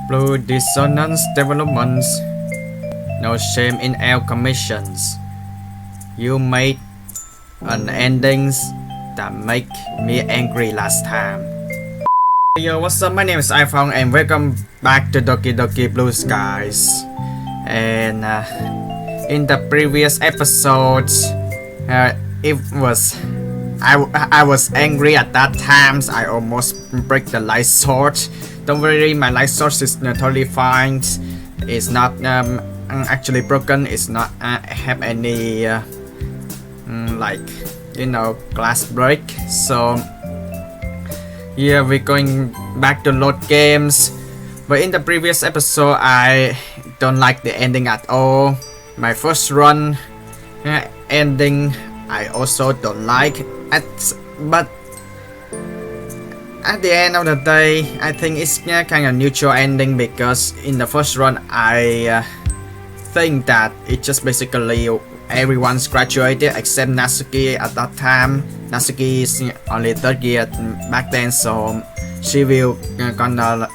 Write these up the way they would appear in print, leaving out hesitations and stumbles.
Blue dissonance developments. No shame in our commissions. You made an endings that make me angry last time. Yo, what's up? My name is iPhong and welcome back to Doki Doki Blue Skies. And in the previous episodes, it was I was angry at that times. I almost break the light sword. Don't worry, my light sword is totally fine. It's not actually broken. It's not have any like glass break. So yeah, we're going back to load games. But in the previous episode, I don't like the ending at all. My first run ending, I also don't like. But at the end of the day, I think it's kind of neutral ending because in the first run, I think that it's just basically everyone's graduated except Natsuki at that time. Natsuki is only third year back then, so she will gonna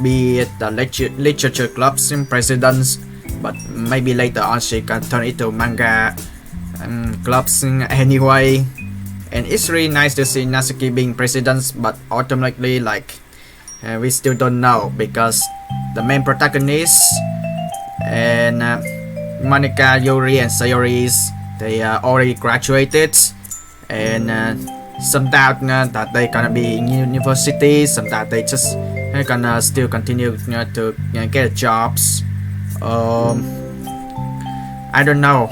be the literature club's president. But maybe later on she can turn into manga clubs anyway. And it's really nice to see Natsuki being president, but ultimately we still don't know because the main protagonists and Monica, Yuri and Sayori, they already graduated, and some doubt that they gonna be in university, some that they just gonna still continue to get jobs. I don't know.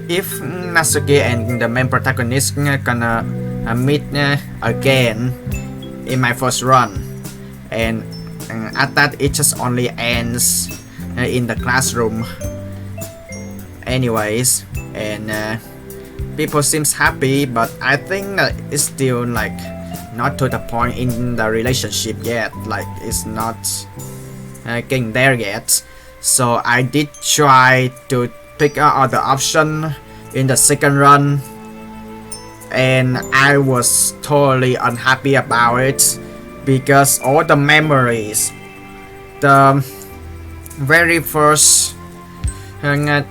If Natsuki and the main protagonist gonna meet again in my first run, and at that it just only ends in the classroom anyways, and people seems happy, but I think that it's still not to the point in the relationship yet, it's not getting there yet. So I did try to pick out other option in the second run, and I was totally unhappy about it because all the memories, the very first mangas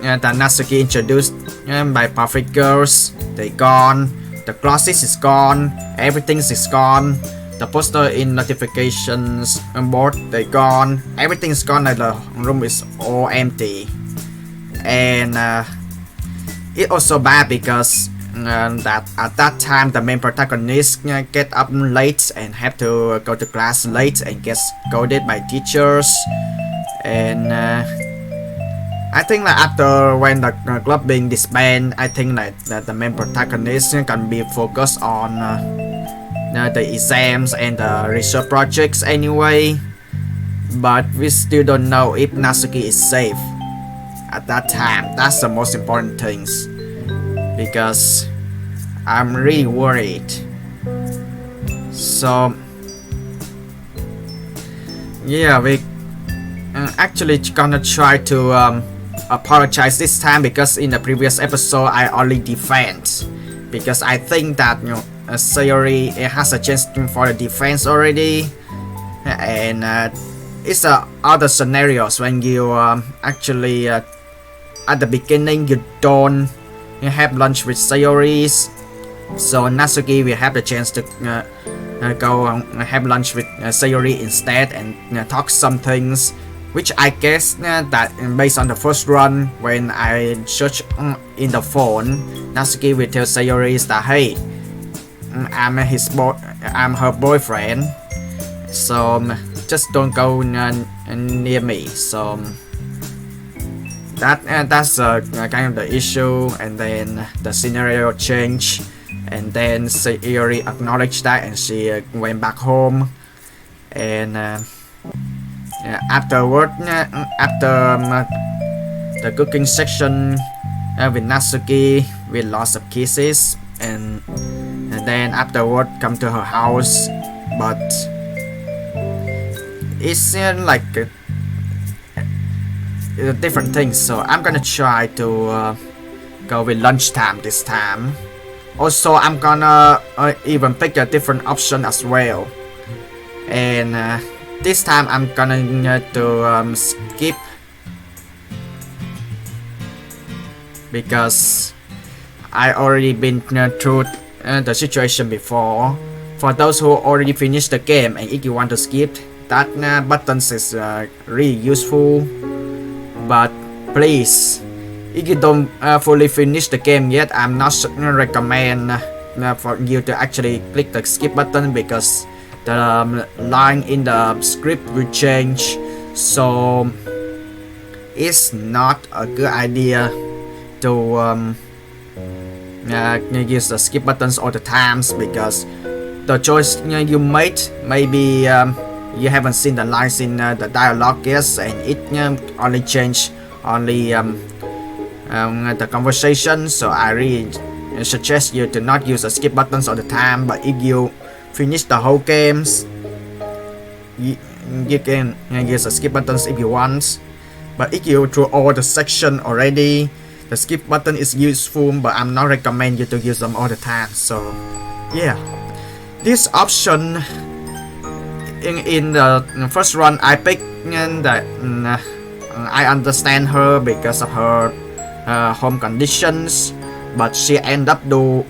that Natsuki introduced by Perfect Girls, they gone, the closet is gone, everything is gone, the poster in notifications board, they gone, everything's gone, the room is all empty. And it also bad because that at that time the main protagonist get up late and have to go to class late and get scolded by teachers. And I think after when the club being disbanded, I think that the main protagonist can be focused on the exams and the research projects anyway. But we still don't know if Natsuki is safe at that time. That's the most important things, because I'm really worried. So yeah, we actually gonna try to apologize this time, because in the previous episode I only defend because I think that Sayori has a chance for the defense already, and it's other scenarios when you actually at the beginning you don't have lunch with Sayori, so Natsuki will have the chance to go have lunch with Sayori instead and talk some things, which I guess that based on the first run, when I search in the phone, Natsuki will tell Sayori that hey, I'm her boyfriend, so just don't go near me. So that's kind of the issue. And then the scenario changed, and then Sayori acknowledged that and she went back home. And afterward, after the cooking section with Natsuki, we lots of kisses, and then afterward come to her house, but it's different things. So I'm gonna try to go with lunchtime this time. Also, I'm gonna even pick a different option as well. And this time I'm gonna to skip because I already been through the situation before. For those who already finished the game and if you want to skip, that buttons is really useful. But please, if you don't fully finish the game yet, I'm not recommend for you to actually click the skip button because the line in the script will change. So it's not a good idea to use the skip buttons all the times because the choice you made maybe you haven't seen the lines in the dialogue yet, and it only change the conversation. So I really suggest you to not use the skip buttons all the time. But if you finish the whole games, you can use the skip buttons if you want. But if you through all the section already, the skip button is useful, but I'm not recommend you to use them all the time. So yeah, this option in the first run I picked that I understand her because of her home conditions, but she end up do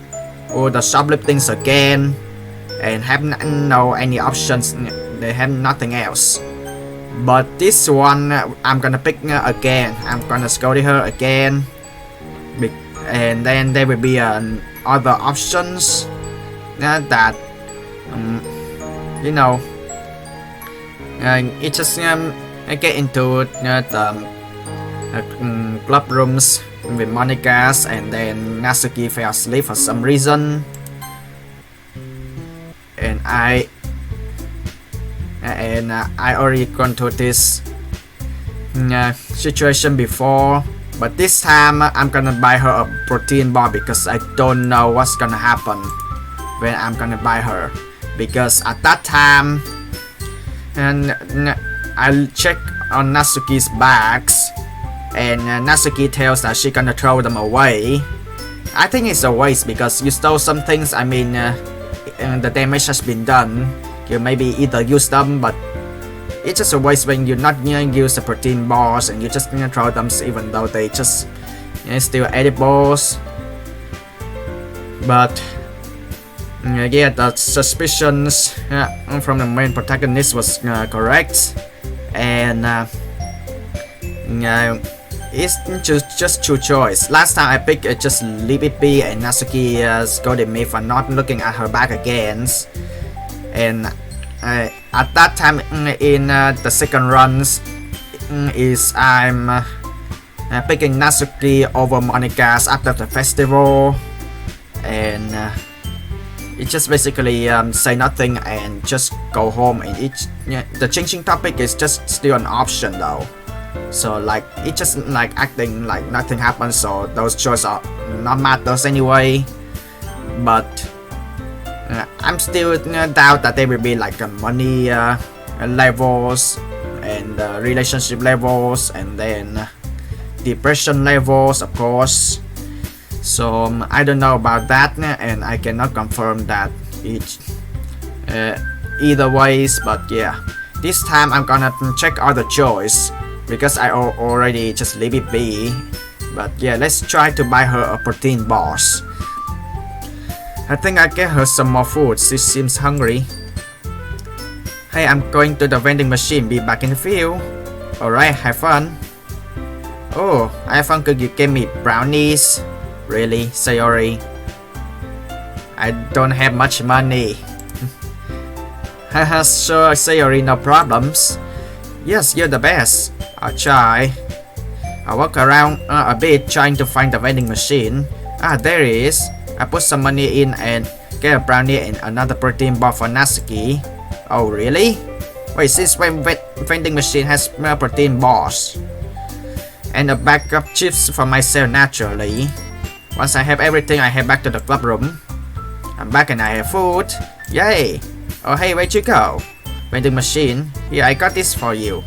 all the shopliftings again and have no any options. They have nothing else. But this one I'm gonna pick again. I'm gonna scold her again, and then there will be other options that you know it just get into the club rooms with Monica's, and then Natsuki fell asleep for some reason, and I already gone through this situation before. But this time I'm gonna buy her a protein bar because I don't know what's gonna happen when I'm gonna buy her, because at that time and I'll check on Natsuki's bags, and Natsuki tells that she's gonna throw them away. I think it's a waste because you stole some things. I mean, the damage has been done. You maybe either use them, but it's just a waste when you're not use the protein bars and you just throw them, even though they just still edibles. But yeah, the suspicions from the main protagonist was correct, and it's just two choice. Last time I picked just leave it be, and Natsuki scolded me for not looking at her bag again. And at that time in the second runs is I'm picking Natsuki over Monica's after the festival, and it just basically say nothing and just go home. And the changing topic is just still an option though, so like it just like acting like nothing happened, so those choices are not matters anyway. But I'm still doubt that there will be like money levels and relationship levels and then depression levels, of course. So I don't know about that, and I cannot confirm that each either ways. But yeah, this time I'm gonna check all the choice because I already just leave it be. But yeah, let's try to buy her a protein bars. I think I get her some more food. She seems hungry. Hey, I'm going to the vending machine. Be back in a few. Alright, have fun. Oh, iPhong, could you give me brownies? Really, Sayori? I don't have much money. Haha, sure, Sayori, no problems. Yes, you're the best. I'll try. I walk around a bit trying to find the vending machine. Ah, there it is. I put some money in and get a brownie and another protein bar for Natsuki. Oh really? Wait, since when vending machine has protein bars? And a bag of chips for myself naturally. Once I have everything, I head back to the club room. I'm back and I have food. Yay! Oh hey, where'd you go? Vending machine, here, I got this for you.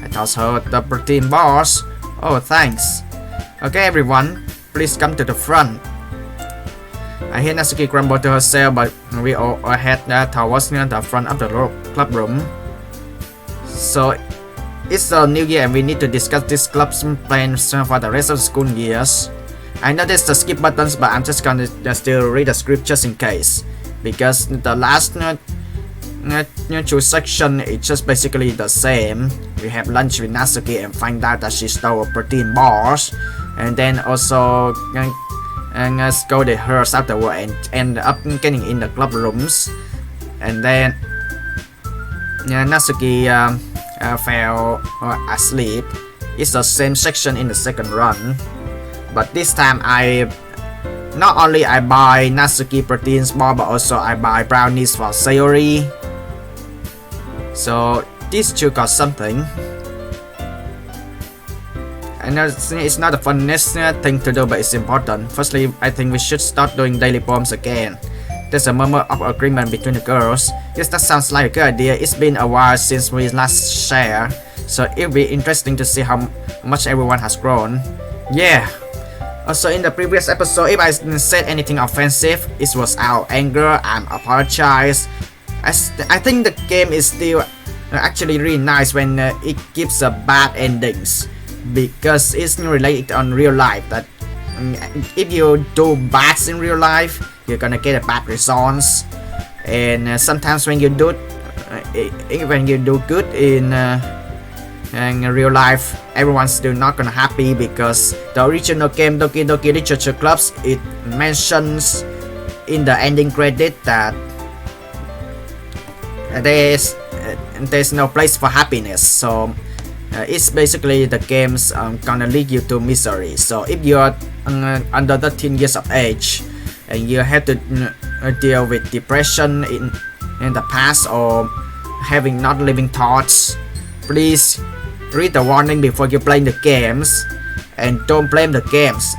I toss her the protein bars. Oh thanks. Okay everyone, please come to the front. I hear Natsuki grumble to herself, but we all head towards the front of the club room. So it's the new year and we need to discuss this club's plans for the rest of the school years. I noticed the skip buttons, but I'm just gonna still read the script just in case, because the last two section is just basically the same. We have lunch with Natsuki and find out that she stole protein bars, and then also scolded her afterward and end up getting in the club rooms, and then Natsuki fell asleep. It's the same section in the second run, but this time not only I buy Natsuki protein bar, but also I buy brownies for Sayori. So these two got something. And it's not the funnest thing to do, but it's important. Firstly, I think we should start doing daily poems again. There's a murmur of agreement between the girls. Yes, that sounds like a good idea. It's been a while since we last shared, so it'll be interesting to see how much everyone has grown. Yeah. Also, in the previous episode, if I said anything offensive, it was out of anger. I apologize. I think the game is still actually really nice when it gives bad endings, because it's related on real life. That if you do bad in real life, you're gonna get a bad results, and sometimes when you do good in real life, everyone's still not gonna happy, because the original game Doki Doki Literature Clubs, it mentions in the ending credit that there's no place for happiness. So it's basically the game's gonna lead you to misery. So if you're under 13 years of age and you have to deal with depression in the past, or having not living thoughts, please read the warning before you play the games, and don't blame the games.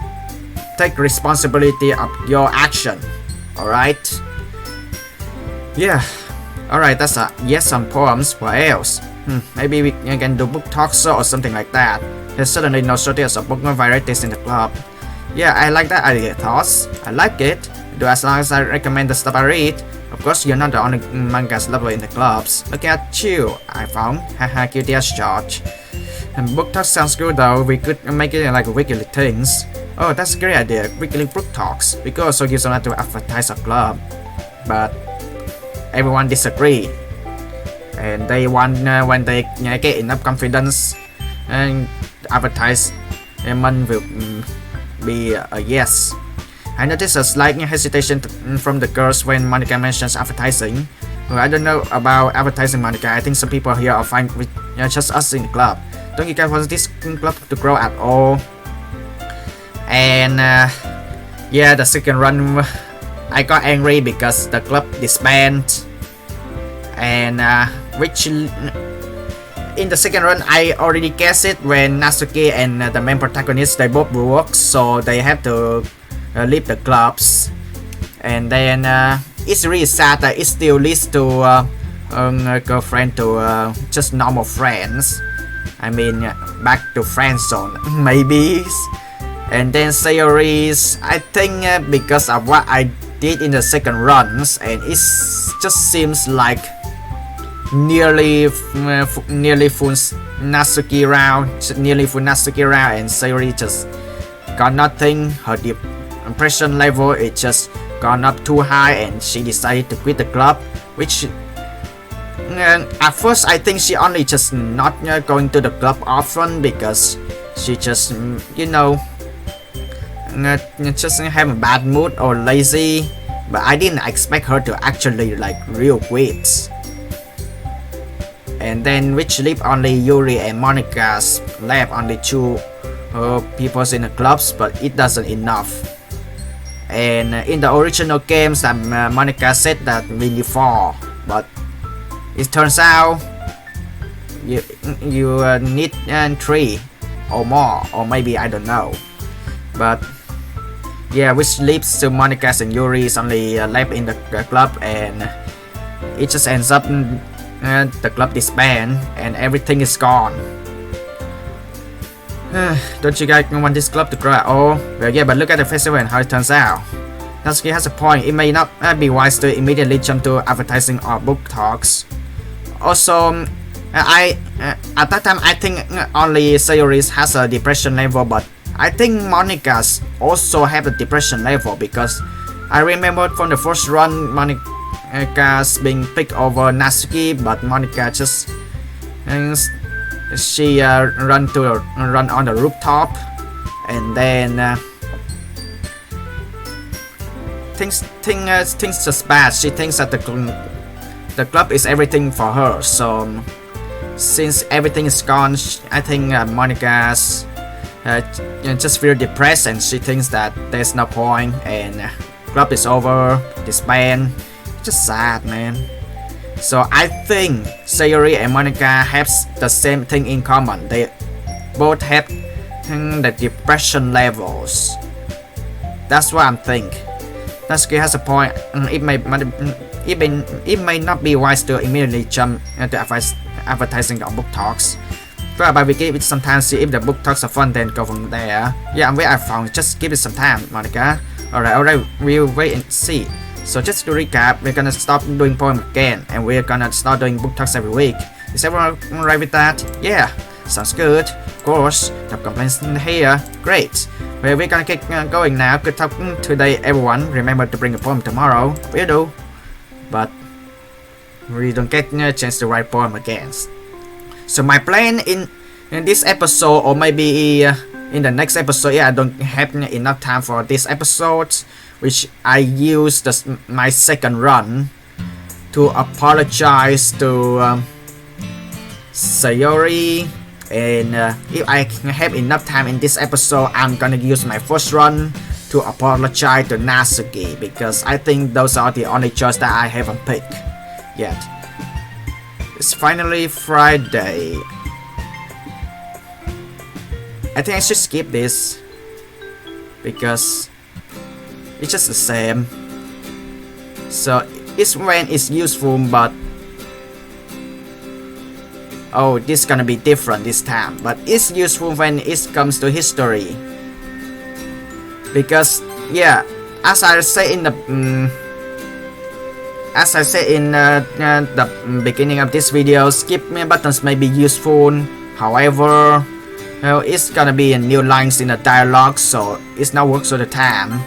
Take responsibility of your action. Alright? Yeah. Alright, that's yes, some poems. What else? Maybe we can do book talks or something like that. There's certainly no shortage of book varieties in the club. Yeah, I like that idea, Thoughts. I like it. Do as long as I recommend the stuff I read. Of course, you're not the only mangas lover in the clubs. Look at you, iPhong. Haha, cutie as George. And book talks sounds good though. We could make it like weekly things. Oh, that's a great idea. Weekly book talks. We could also use that to advertise our club. But everyone disagree, and they want when they get enough confidence and advertisement will be a yes. I noticed a slight hesitation from the girls when Monica mentions advertising. Well, I don't know about advertising, Monica. I think some people here are fine with just us in the club. Don't you guys want this club to grow at all? And yeah, the second run I got angry because the club disbanded, and which in the second run I already guessed it when Natsuki and the main protagonist, they both broke, so they have to leave the clubs. And then it's really sad that it still leads to a girlfriend to just normal friends. I mean, back to friend zone maybe. And then Sayori's, I think because of what I did in the second runs, and it just seems like nearly full Natsuki round, and Sayori just got nothing. Her depression level is just gone up too high, and she decided to quit the club, which at first I think she only just not going to the club often because she just just have a bad mood or lazy, but I didn't expect her to actually like real quit. And then which leave only Yuri and Monica's left only two people in the clubs, but it doesn't enough. And in the original games that Monica said that we need 4, but it turns out you need 3 or more, or maybe I don't know. But yeah, which leaves to Monica's and Yuri's only left in the club, and it just ends up the club disband and everything is gone. Don't you guys want this club to grow at all? Well, yeah, but look at the festival and how it turns out. Natsuki has a point. It may not be wise to immediately jump to advertising or book talks. Also, at that time I think only Sayori has a depression level, but I think Monika's also have a depression level because I remember from the first run Monika's being picked over Natsuki, but Monika just she run on the rooftop, and then things just bad. She thinks that the club is everything for her. So since everything is gone, I think Monika's just feel depressed, and she thinks that there's no point and club is over, disband. Just sad, man. So I think Sayori and Monika have the same thing in common. They both have the depression levels. That's what I'm thinking. Natsuki has a point. It may not be wise to immediately jump into advertising on book talks. But we give it some time, see if the book talks are fun, then go from there. Yeah, I'm with iPhong. Just give it some time, Monika. Alright, we'll wait and see. So just to recap, we're gonna stop doing poem again, and we're gonna start doing book talks every week. Is everyone alright with that? Yeah, sounds good. Of course, no complaints in here. Great. Well, we're gonna get going now. Good talking today, everyone. Remember to bring a poem tomorrow. We'll do. But we don't get a chance to write poem again. So my plan in this episode, or maybe in the next episode, I don't have enough time for this episode, which I used my second run to apologize to Sayori, and if I have enough time in this episode, I'm gonna use my first run to apologize to Natsuki, because I think those are the only choices that I haven't picked yet. It's finally Friday. I think I should skip this because it's just the same. So it's when it's useful, but oh, this is gonna be different this time. But it's useful when it comes to history, because as I say in the beginning of this video, skip me buttons may be useful. However, it's gonna be new lines in the dialogue, so it's not works all the time.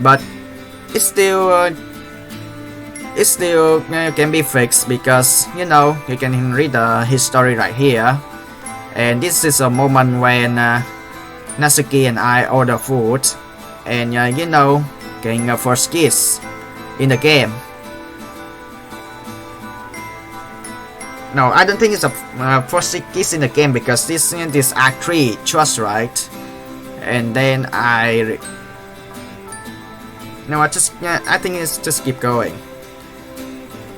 But it's still can be fixed, because you can read the history right here. And this is a moment when Natsuki and I order food, and getting a first kiss in the game. No, I don't think it's a first kiss in the game, because this Act 3 trust, right? And then I think it's just keep going.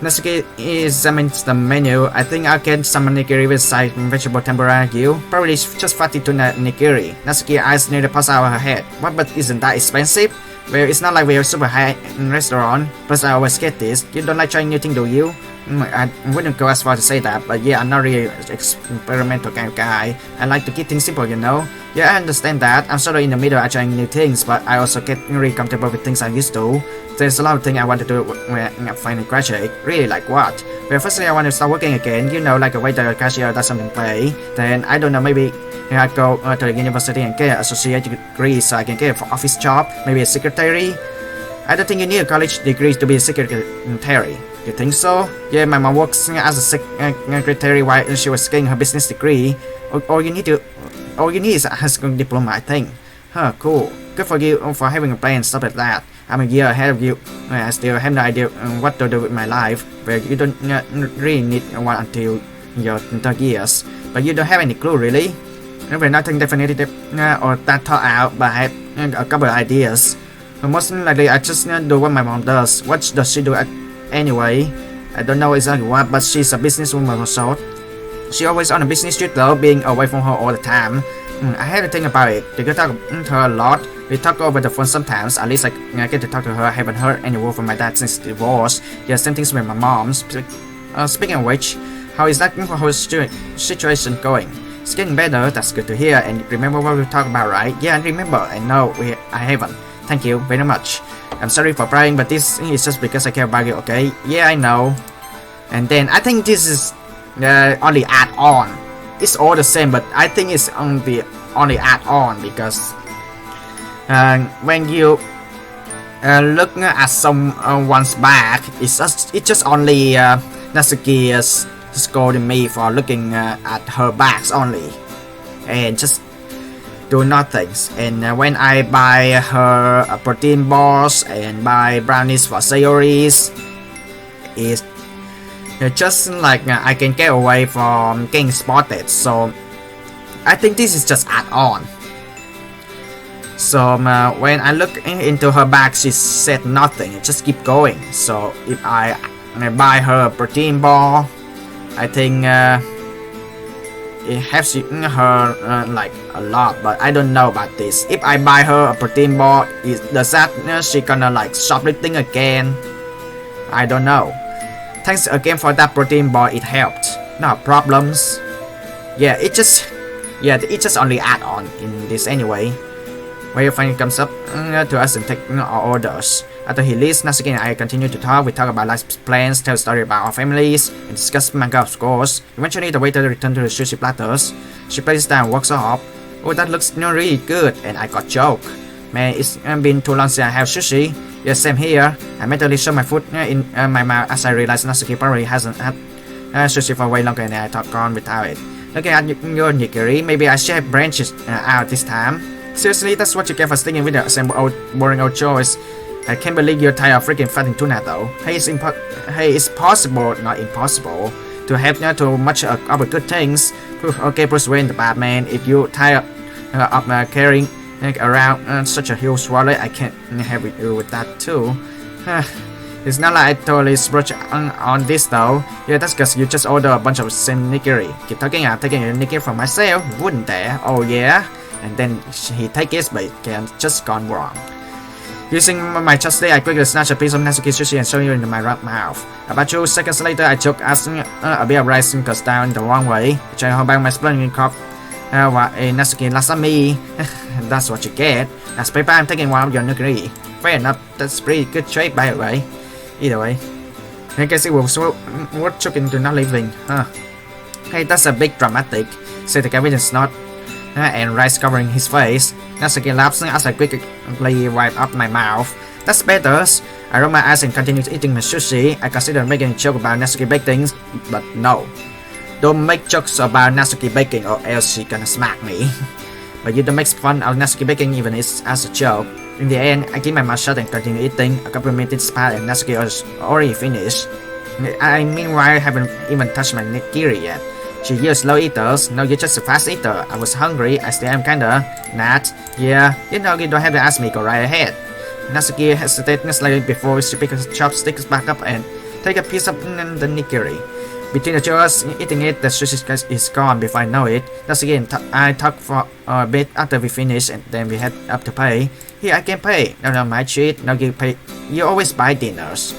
Natsuki examines the menu. I think I can summon nigiri with side vegetable tempura you. Probably just fatty tuna nigiri. Natsuki eyes nearly pass out her head. What, but isn't that expensive? Well, it's not like we're super high in restaurant. Plus I always get this. You don't like trying new things, do you? I wouldn't go as far to say that, but I'm not really an experimental kind of guy. I like to keep things simple, Yeah, I understand that. I'm sort of in the middle of trying new things, but I also get really comfortable with things I used to. There's a lot of things I want to do when I finally graduate. Really, like what? Well, firstly, I want to start working again. Like a waiter, cashier, does something play. Then, I don't know, maybe I go to the university and get an associate degree so I can get an office job. Maybe a secretary. I don't think you need a college degree to be a secretary. You think so? Yeah, my mom works as a secretary while she was getting her business degree. All you need is a high school diploma, I think. Huh, cool. Good for you for having a plan and stuff like that. I'm a year ahead of you. I still have no idea what to do with my life. Well, you don't really need one until your 30 years. But you don't have any clue, really? Well, nothing definitive or that thought out, but I have a couple of ideas. Most likely, I just do what my mom does. What does she do anyway? I don't know exactly what, but she's a businesswoman herself. She always on a business trip though, being away from her all the time. I had to think about it. Did you talk to her a lot? We talk over the phone sometimes. At least I get to talk to her. I haven't heard any word from my dad since divorce. Yeah, same things with my mom. Speaking of which, how is that whole situation going? It's getting better. That's good to hear. And remember what we talked about, right? Yeah, I remember. I know I haven't. Thank you very much. I'm sorry for prying, but this is just because I care about you, okay? Yeah, I know. And then I think this is only add-on. It's all the same, but I think it's only add-on because when you look at someone's back, it's just only Natsuki scolding me for looking at her backs only, and just do nothing. And when I buy her protein bars and buy brownies for Sayori's, it's just like I can get away from getting spotted. So I think this is just add-on. So when I look into her bag, she said nothing, just keep going. So if I buy her a protein bar, I think it helps her like a lot, but I don't know about this. If I buy her a protein bar, does that she gonna like shoplifting again? I don't know. Thanks again for that protein bar, it helped. No problems. Yeah, it just only add on in this anyway. When your friend comes up to us and take our orders. After he leaves, Natsuki and I continue to talk. We talk about life plans, tell stories about our families, and discuss manga of course. Eventually, the waiter returns to the sushi platters. She places down and walks off. Oh, that looks really good, and I got joke. Man, it's been too long since I have sushi. Yeah, same here. I mentally shove my foot in my mouth as I realize Natsuki probably hasn't had sushi for way longer than I thought gone without it. Looking at your nigiri, maybe I should have branched out this time. Seriously, that's what you get for sticking with the same old boring old choice. I can't believe you're tired of freaking fighting tuna though. Hey, it's possible, not impossible, to have too much of good things. Okay, Bruce Wayne, the Batman, if you're tired of carrying around such a huge wallet, I can't have you with that too. It's not like I totally splurged on this though. Yeah, that's because you just ordered a bunch of same nigiri. Keep talking, I'm taking a nigiri from myself, wouldn't there? Oh yeah? And then he take it, but it can just gone wrong. Using my chopstick, I quickly snatch a piece of Natsuki's sushi and shove it into my mouth. About 2 seconds later, I choke as a bit of rice goes down the wrong way. I try to hold back my splintering cough. Natsuki laughs at me. That's what you get. As paper, I'm taking one of your nigiri. Fair enough, that's pretty good trade by the way. Either way, I guess it was worth choking to not leaving, huh? Hey, that's a big dramatic, said the captain snot. And rice covering his face. Natsuki laughs as I quickly wipe up my mouth. That's better. I roll my eyes and continue eating my sushi. I consider making a joke about Natsuki baking, but no. Don't make jokes about Natsuki baking or else she gonna smack me. But you don't make fun of Natsuki baking even as a joke. In the end, I keep my mouth shut and continue eating. A couple minutes passed and Natsuki was already finished. I meanwhile haven't even touched my nigiri yet. She used slow eaters. No, you're just a fast eater. I was hungry. I still am kinda. Nat. Yeah, you don't have to ask me. Go right ahead. Natsuki hesitated slightly before she picked her chopsticks back up and take a piece of the nigiri. Between the two of us eating it, the sushi is gone before I know it. Natsuki and I talk for a bit after we finish, and then we head up to pay. Here, I can pay. No, my treat. No, you pay. You always buy dinners.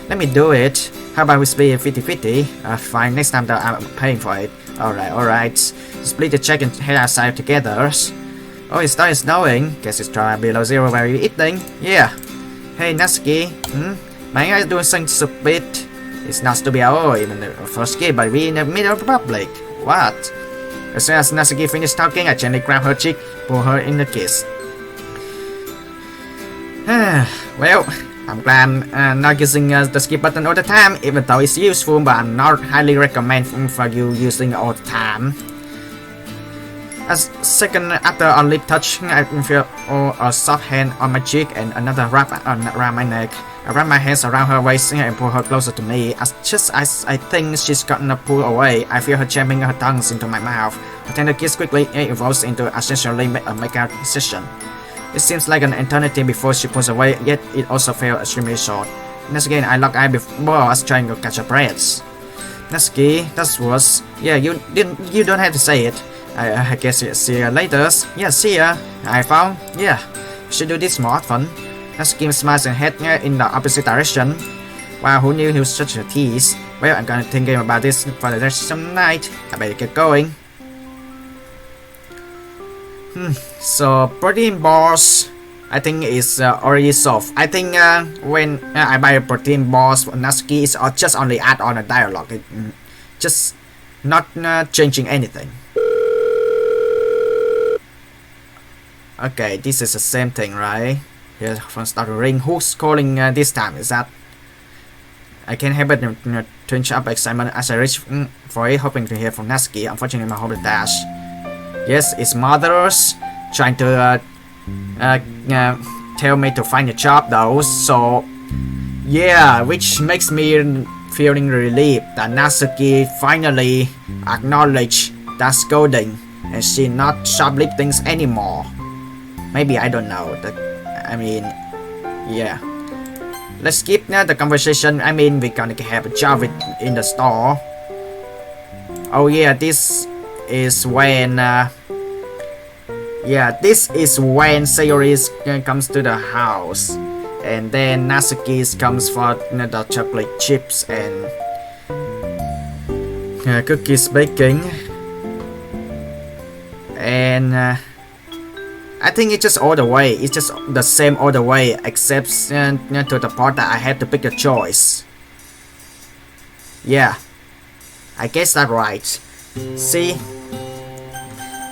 Let me do it. How about we split 50-50? Fine, next time though I'm paying for it. Alright. Split the check and head outside together. Oh, it started snowing. Guess it's trying below zero where you're eating. Yeah. Hey, Natsuki. My guy doing something stupid. It's not stupid at all, even the first game, but we in the middle of the public. What? As soon as Natsuki finished talking, I gently grabbed her cheek, pull her in the kiss. Well, I'm glad I'm not using the skip button all the time, even though it's useful, but I'm not highly recommend for you using it all the time. A second after a lip touch, I feel a soft hand on my cheek and another wrap around my neck. I wrap my hands around her waist and pull her closer to me. Just as I think she's gonna pull away, I feel her jamming her tongues into my mouth. A tender kiss quickly evolves into essentially a make-out session. It seems like an eternity before she pulls away, yet it also felt extremely short. Natsuki and I lock eyes before us trying to catch our breaths. Natsuki, that's worse. Yeah, you don't have to say it. I guess see you later. Yeah, see ya. iPhong? Yeah. Should do this more often. Natsuki smiles and heads in the opposite direction. Wow, who knew he was such a tease? Well, I'm gonna think about this for the rest of the night. I better get going. So protein bars I think it's already solved. I think when I buy a protein boss for Natsuki, it's just only add on a dialogue. Just not changing anything. Okay, this is the same thing, right? Here, phone start to ring. Who's calling this time? Is that? I can't help but twinge up excitement as I reach for it, hoping to hear from Natsuki. Unfortunately, my home is dash. Yes, it's mothers trying to tell me to find a job though. So yeah, which makes me feeling relieved that Natsuki finally acknowledged that scolding and she not shoplifting anymore. Maybe, I don't know. I mean, yeah. Let's skip now the conversation. I mean, we're gonna have a job in the store. Oh yeah, this is when Sayori comes to the house, and then Natsuki comes for the chocolate chips and cookies baking, and I think it's just all the way. It's just the same all the way, except to the part that I had to pick a choice. Yeah, I guess that's right. See?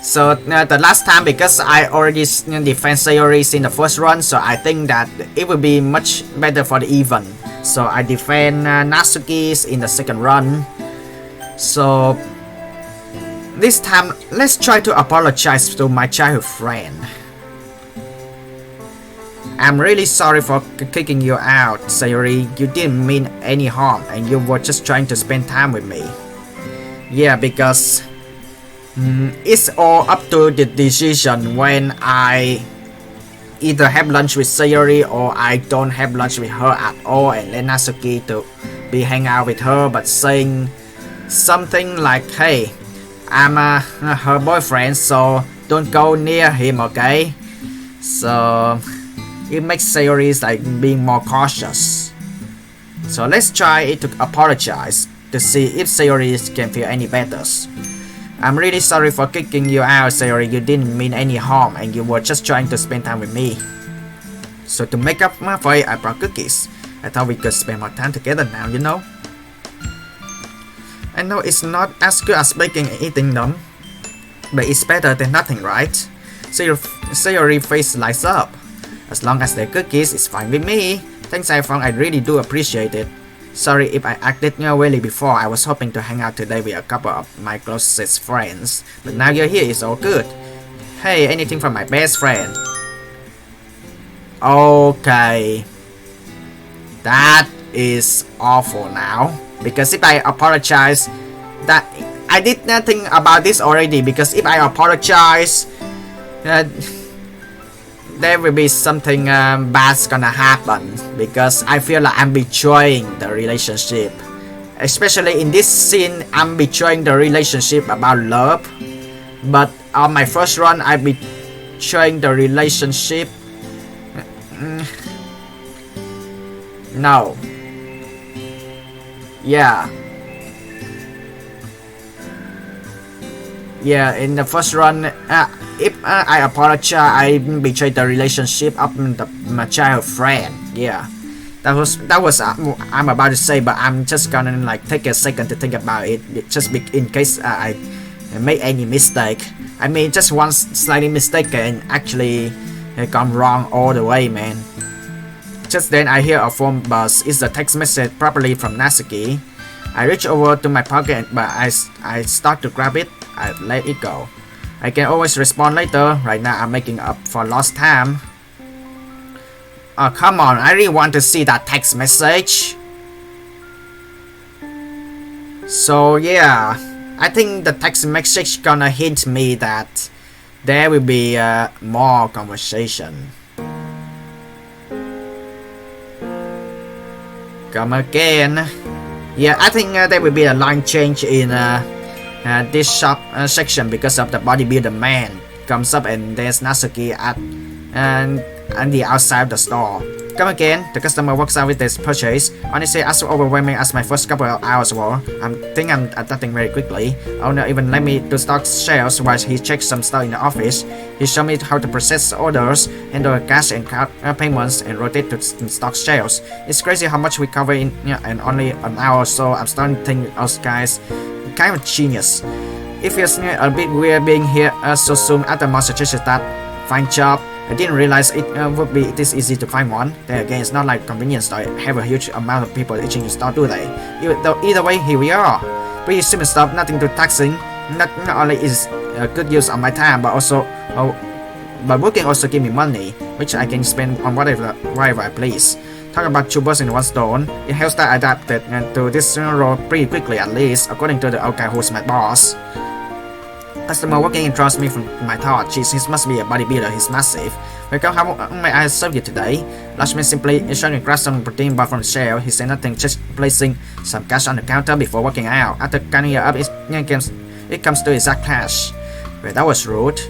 So the last time, because I already defend Sayori in the first run, so I think that it will be much better for the even. So I defend Natsuki in the second run. So this time, let's try to apologize to my childhood friend. I'm really sorry for kicking you out, Sayori. You didn't mean any harm and you were just trying to spend time with me. Yeah, because it's all up to the decision when I either have lunch with Sayori or I don't have lunch with her at all and let Natsuki to be hang out with her, but saying something like, hey, I'm her boyfriend, so don't go near him, okay? So it makes Sayori like being more cautious. So let's try to apologize to see if Sayori can feel any better. I'm really sorry for kicking you out, Sayori. You didn't mean any harm and you were just trying to spend time with me. So to make up for it, I brought cookies. I thought we could spend more time together now, you know? I know it's not as good as baking and eating them, but it's better than nothing, right? Sayori face lights up. As long as they're cookies, it's fine with me. Thanks, iPhong, I really do appreciate it. Sorry if I acted really before. I was hoping to hang out today with a couple of my closest friends, but now you're here, it's all good. Hey, anything from my best friend? Okay. That is awful now. Because if I apologize, that I did nothing about this already. Because if I apologize, there will be something bad's gonna happen. Because I feel like I'm betraying the relationship. Especially in this scene, I'm betraying the relationship about love. But on my first run, I betraying the relationship. No. Yeah, in the first run, if I apologize, I betrayed the relationship of my childhood friend. Yeah, that was I'm about to say, but I'm just gonna like take a second to think about it, just in case I made any mistake. I mean, just one slightly mistake and actually gone wrong all the way, man. Just then I hear a phone buzz. It's a text message, probably from Natsuki. I reach over to my pocket, but I start to grab it. I let it go. I can always respond later. Right now I'm making up for lost time. Oh, come on, I really want to see that text message. So yeah, I think the text message gonna hint me that there will be more conversation. Come again. Yeah, I think there will be a line change in this shop section because of the bodybuilder man comes up and there's Natsuki at the outside of the store. Come again. The customer walks out with this purchase. Honestly, as overwhelming as my first couple of hours were, I'm adapting very quickly. Owner even let me to stock shelves while he checks some stuff in the office. He showed me how to process orders, handle cash and card payments, and rotate to stock shelves. It's crazy how much we cover in only an hour or so. I'm starting to think those guys kind of genius. It feels a bit weird being here so soon after Mom suggested that find job. I didn't realize it would be this easy to find one. Then again, it's not like convenience store have a huge amount of people itching to start, do they? Either way, here we are. Pretty simple stuff, nothing too taxing. Not only is a good use of my time, but working also give me money, which I can spend on whatever I please. Talk about two birds in one stone. It helps that I adapted to this role pretty quickly, at least according to the old guy who's my boss. Customer walking in trusts me from my thought. Jeez, he must be a bodybuilder, he's massive. Welcome, how may I serve you today? Lashman simply showing grab some protein bar from the shelf. He said nothing, just placing some cash on the counter before walking out. After counting it up, it comes to exact cash. Well, that was rude.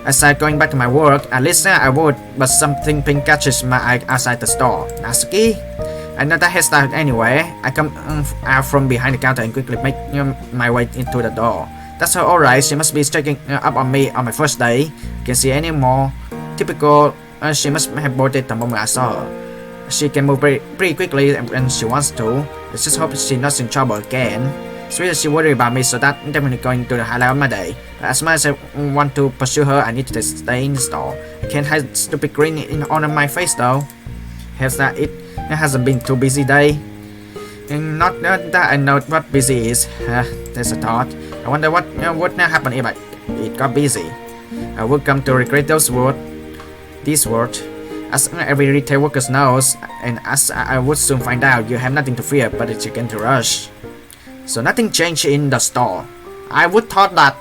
I said going back to my work, at least I would, but something pink catches my eye outside the store. Natsuki? I know that hairstyle anyway. I come out from behind the counter and quickly make my way into the door. That's her alright, she must be checking up on me on my first day. Can't see any more. Typical, she must have boarded the moment I saw her. She can move pretty quickly when she wants to. I just hope she's not in trouble again. Sweet, she worried about me, so that's definitely going to the highlight of my day. As much as I want to pursue her, I need to stay in the store. I can't hide stupid grin on my face though. Helps that it hasn't been too busy day. Not that I know what busy is. There's a thought. I wonder what would happen if it got busy. I would come to regret these words. As every retail worker knows, and as I would soon find out, you have nothing to fear but a chicken to rush. So nothing changed in the store. I would thought that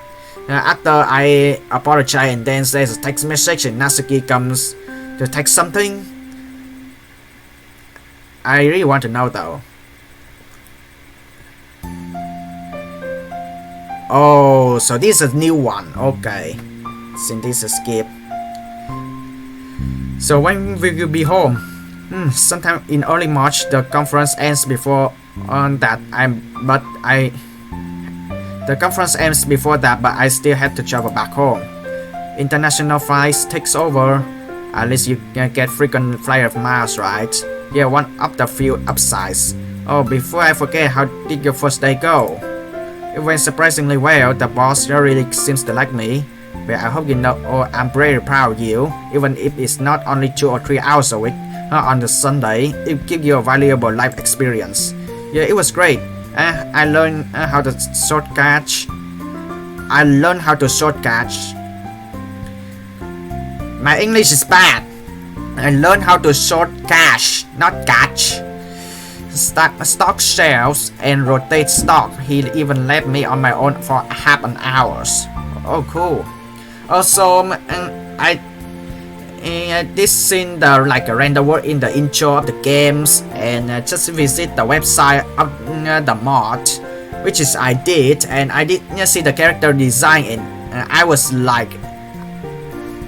after I apologize and then there's a text message and Natsuki comes to text something. I really want to know though. Oh, so this is a new one. Okay. Since this is skip. So when will you be home? Sometime in early March. The conference ends before that. The conference ends before that, but I still have to travel back home. International flights takes over. At least you can get frequent flyer miles, right? Yeah, one of the few upsides. Oh, before I forget, how did your first day go? It went surprisingly well. The boss really seems to like me. But I hope you know I'm very proud of you. Even if it's not only 2 or 3 hours a week on the Sunday, it gives you a valuable life experience. Yeah, it was great. I learned how to short catch. My English is bad. I learned how to short cash, not catch. Stock shelves and rotate stock. He even left me on my own for half an hour. Oh, cool. Also, I did seen the a random word in the intro of the games and just visit the website of the mod, which is I did, and I did see the character design and I was like,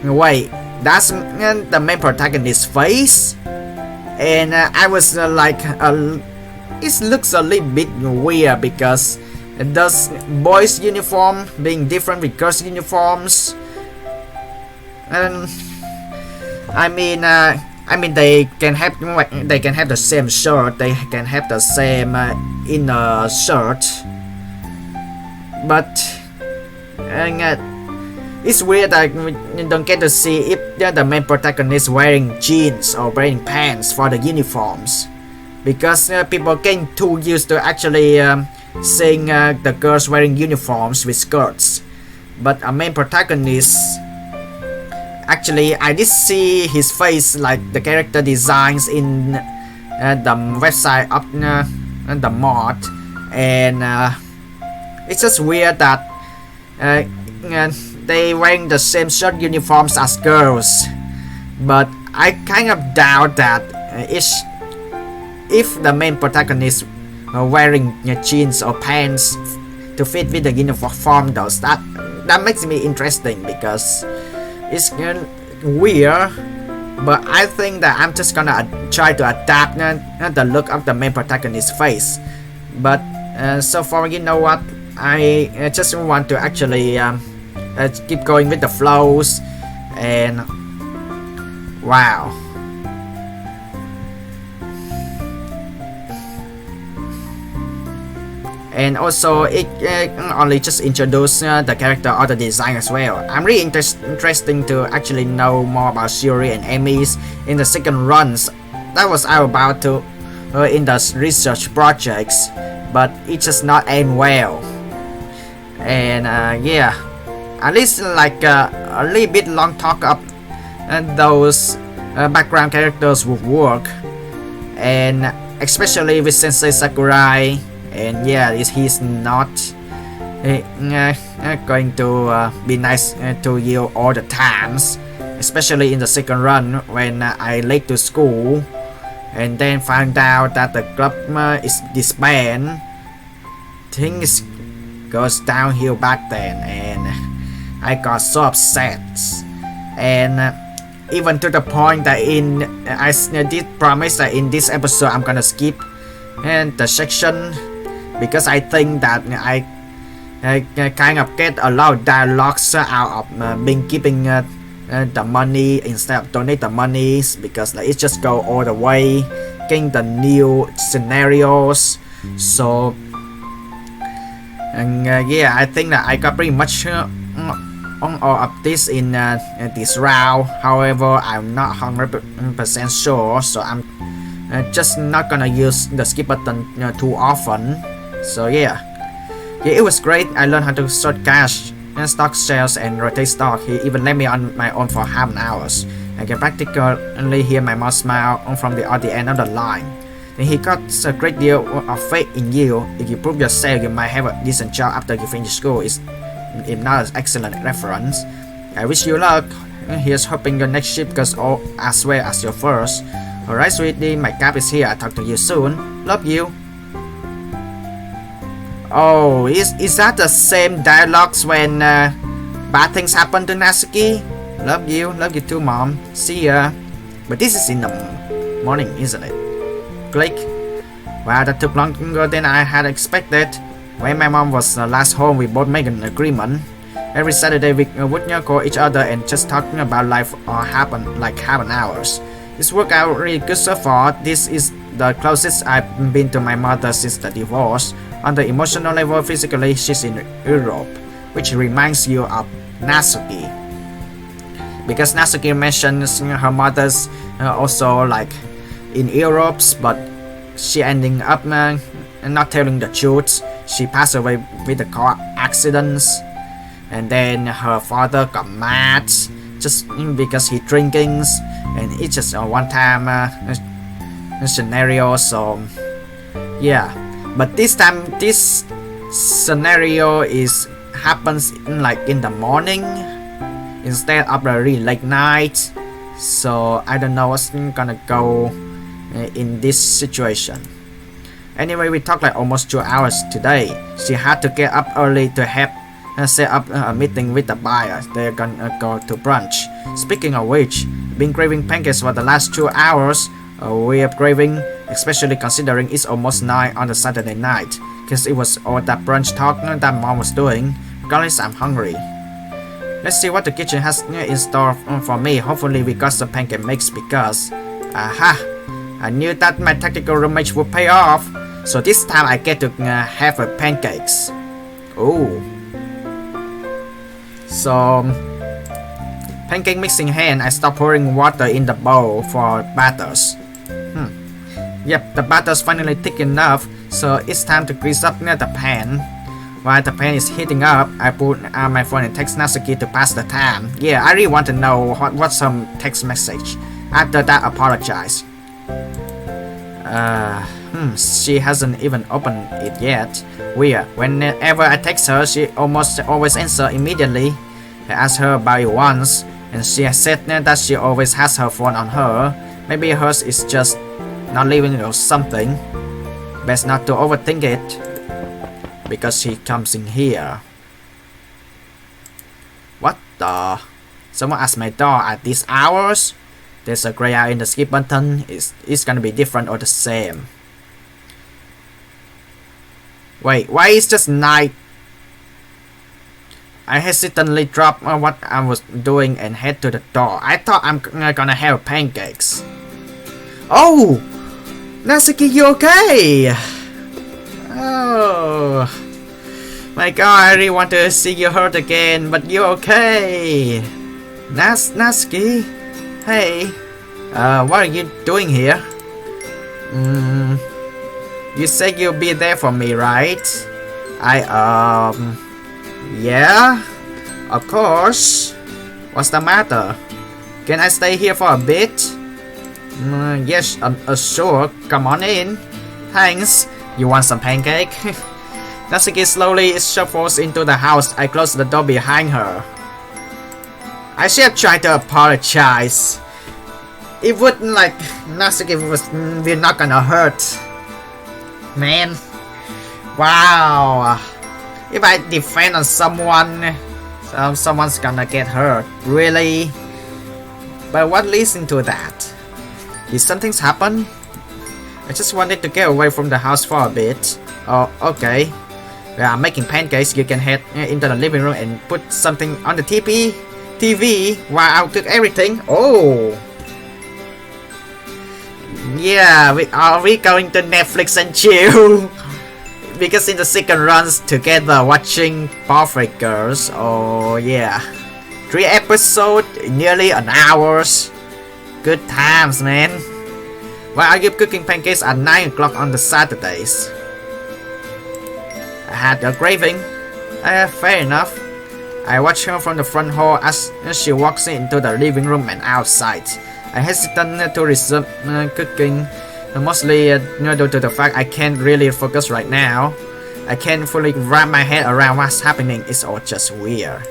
wait, that's the main protagonist's face. And I was it looks a little bit weird because does boys' uniform being different with girls' uniforms? And I mean they can have the same shirt, they can have the same inner shirt, but it's weird that you don't get to see if the main protagonist wearing jeans or wearing pants for the uniforms, because people getting too used to actually seeing the girls wearing uniforms with skirts. But a main protagonist, actually I did see his face like the character designs in the website of the mod, and it's just weird that they wearing the same shirt uniforms as girls. But I kind of doubt that if the main protagonist wearing jeans or pants to fit with the uniform does that makes me interesting, because it's weird but I think that I'm just gonna try to adapt the look of the main protagonist's face. But so far, you know what? I just want to actually keep going with the flows, and wow. And also it only just introduce the character or the design as well. I'm really interesting to actually know more about Shuri and Amy's in the second runs. That was I about to in the research projects, but it just not end well. And yeah, at least like a little bit long talk up those background characters would work, and especially with Sensei Sakurai. And yeah, he's not going to be nice to you all the times, especially in the second run when I late to school and then found out that the club is disbanded. Things goes downhill back then, and I got so upset, and even to the point that I did promise that in this episode I'm gonna skip and the section, because I think that I kind of get a lot of dialogues out of being keeping the money instead of donate the monies, because it just go all the way getting the new scenarios. So and yeah, I think that I got pretty much on all of this in this round. However, I'm not 100% sure, so I'm just not gonna use the skip button too often. So yeah, it was great. I learned how to sort cash and stock sales and rotate stock. He even let me on my own for half an hour. I can practically hear my mom smile from the other end of the line. And he got a great deal of faith in you. If you prove yourself, you might have a decent job after you finish school. If not an excellent reference. I wish you luck. Here's hoping your next ship goes all as well as your first. Alright, sweetie, my cab is here. I'll talk to you soon. Love you. Oh, is that the same dialogues when bad things happen to Natsuki? Love you too, mom. See ya. But this is in the morning, isn't it? Click. Wow, that took longer than I had expected. When my mom was last home, we both made an agreement. Every Saturday we would call each other and just talking about life or happen like half an hour. It's worked out really good so far. This is the closest I've been to my mother since the divorce. On the emotional level, physically, she's in Europe, which reminds you of Natsuki. Because Natsuki mentions her mother's also like in Europe, but she ending up not telling the truth. She passed away with a car accidents, and then her father got mad just because he drinking, and it's just a one-time scenario. So yeah. But this time, this scenario happens in the morning instead of a really late night. So I don't know what's gonna go in this situation. Anyway, we talked like almost 2 hours today. She had to get up early to help set up a meeting with the buyer. They're gonna go to brunch. Speaking of which, been craving pancakes for the last 2 hours. We are craving, especially considering it's almost 9 on the Saturday night, because it was all that brunch talk that mom was doing. Regardless, I'm hungry. Let's see what the kitchen has in store for me. Hopefully we got some pancake mix, because aha, I knew that my tactical roommate would pay off. So this time I get to have pancakes. Oh, so pancake mix in hand, I start pouring water in the bowl for batters. Yep, the batter's finally thick enough, so it's time to grease up the pan. While the pan is heating up, I put on my phone and text Natsuki to pass the time. Yeah, I really want to know what's some text message. After that, apologize. She hasn't even opened it yet. Weird. Whenever I text her, she almost always answers immediately. I asked her about it once, and she has said that she always has her phone on her. Maybe hers is just not leaving or something. Best not to overthink it, because she comes in here. What the? Someone asked my door at these hours? There's a gray out in the skip button. It's gonna be different or the same. Wait, why is just night? I hesitantly dropped what I was doing and head to the door. I thought I'm gonna have pancakes. Oh! Natsuki, you okay? Oh... My god, I really want to see you hurt again, but you're okay. Natsuki? Hey, what are you doing here? You said you'll be there for me, right? Yeah? Of course. What's the matter? Can I stay here for a bit? Yes, sure. Come on in. Thanks. You want some pancake? Natsuki slowly shuffles into the house. I close the door behind her. I should have tried to apologize. It wouldn't like Natsuki we're not gonna hurt. Man. Wow. If I defend on someone, someone's gonna get hurt. Really? But what leads into that? Did something happen? I just wanted to get away from the house for a bit. Oh, okay. We are making pancakes. You can head into the living room and put something on the TV while I'll cook everything. Oh. Yeah, are we going to Netflix and chill? Because in the second runs together watching Perfect Girls. Oh yeah. 3 episodes, nearly an hour. Good times, man. Why are you cooking pancakes at 9 o'clock on the Saturdays? I had a craving. Fair enough. I watch her from the front hall as she walks into the living room and outside. I hesitate to resume cooking, mostly due to the fact I can't really focus right now. I can't fully wrap my head around what's happening. It's all just weird.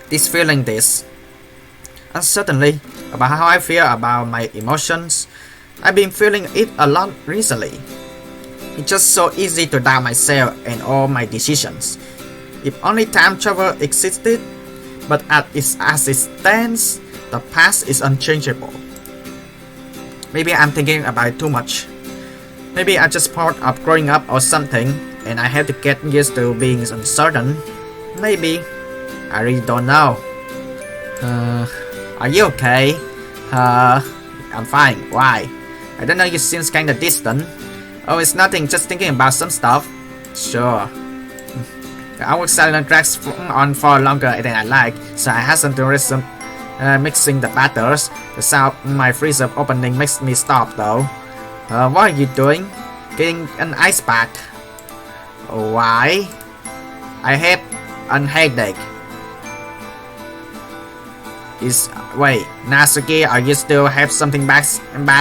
This uncertainty about how I feel about my emotions. I've been feeling it a lot recently. It's just so easy to doubt myself and all my decisions. If only time travel existed, but as it stands, the past is unchangeable. Maybe I'm thinking about it too much. Maybe I'm just part of growing up or something, and I have to get used to being uncertain. Maybe. I really don't know. Are you okay? I'm fine. Why? I don't know, you seem kinda distant. Oh, it's nothing, just thinking about some stuff. Sure. The hour silence drags on for longer than I like, so I hasten to resume mixing the batters. The sound of my freezer opening makes me stop though. What are you doing? Getting an ice pack. Why? I have a headache. Wait, Natsuki, are you still have something bad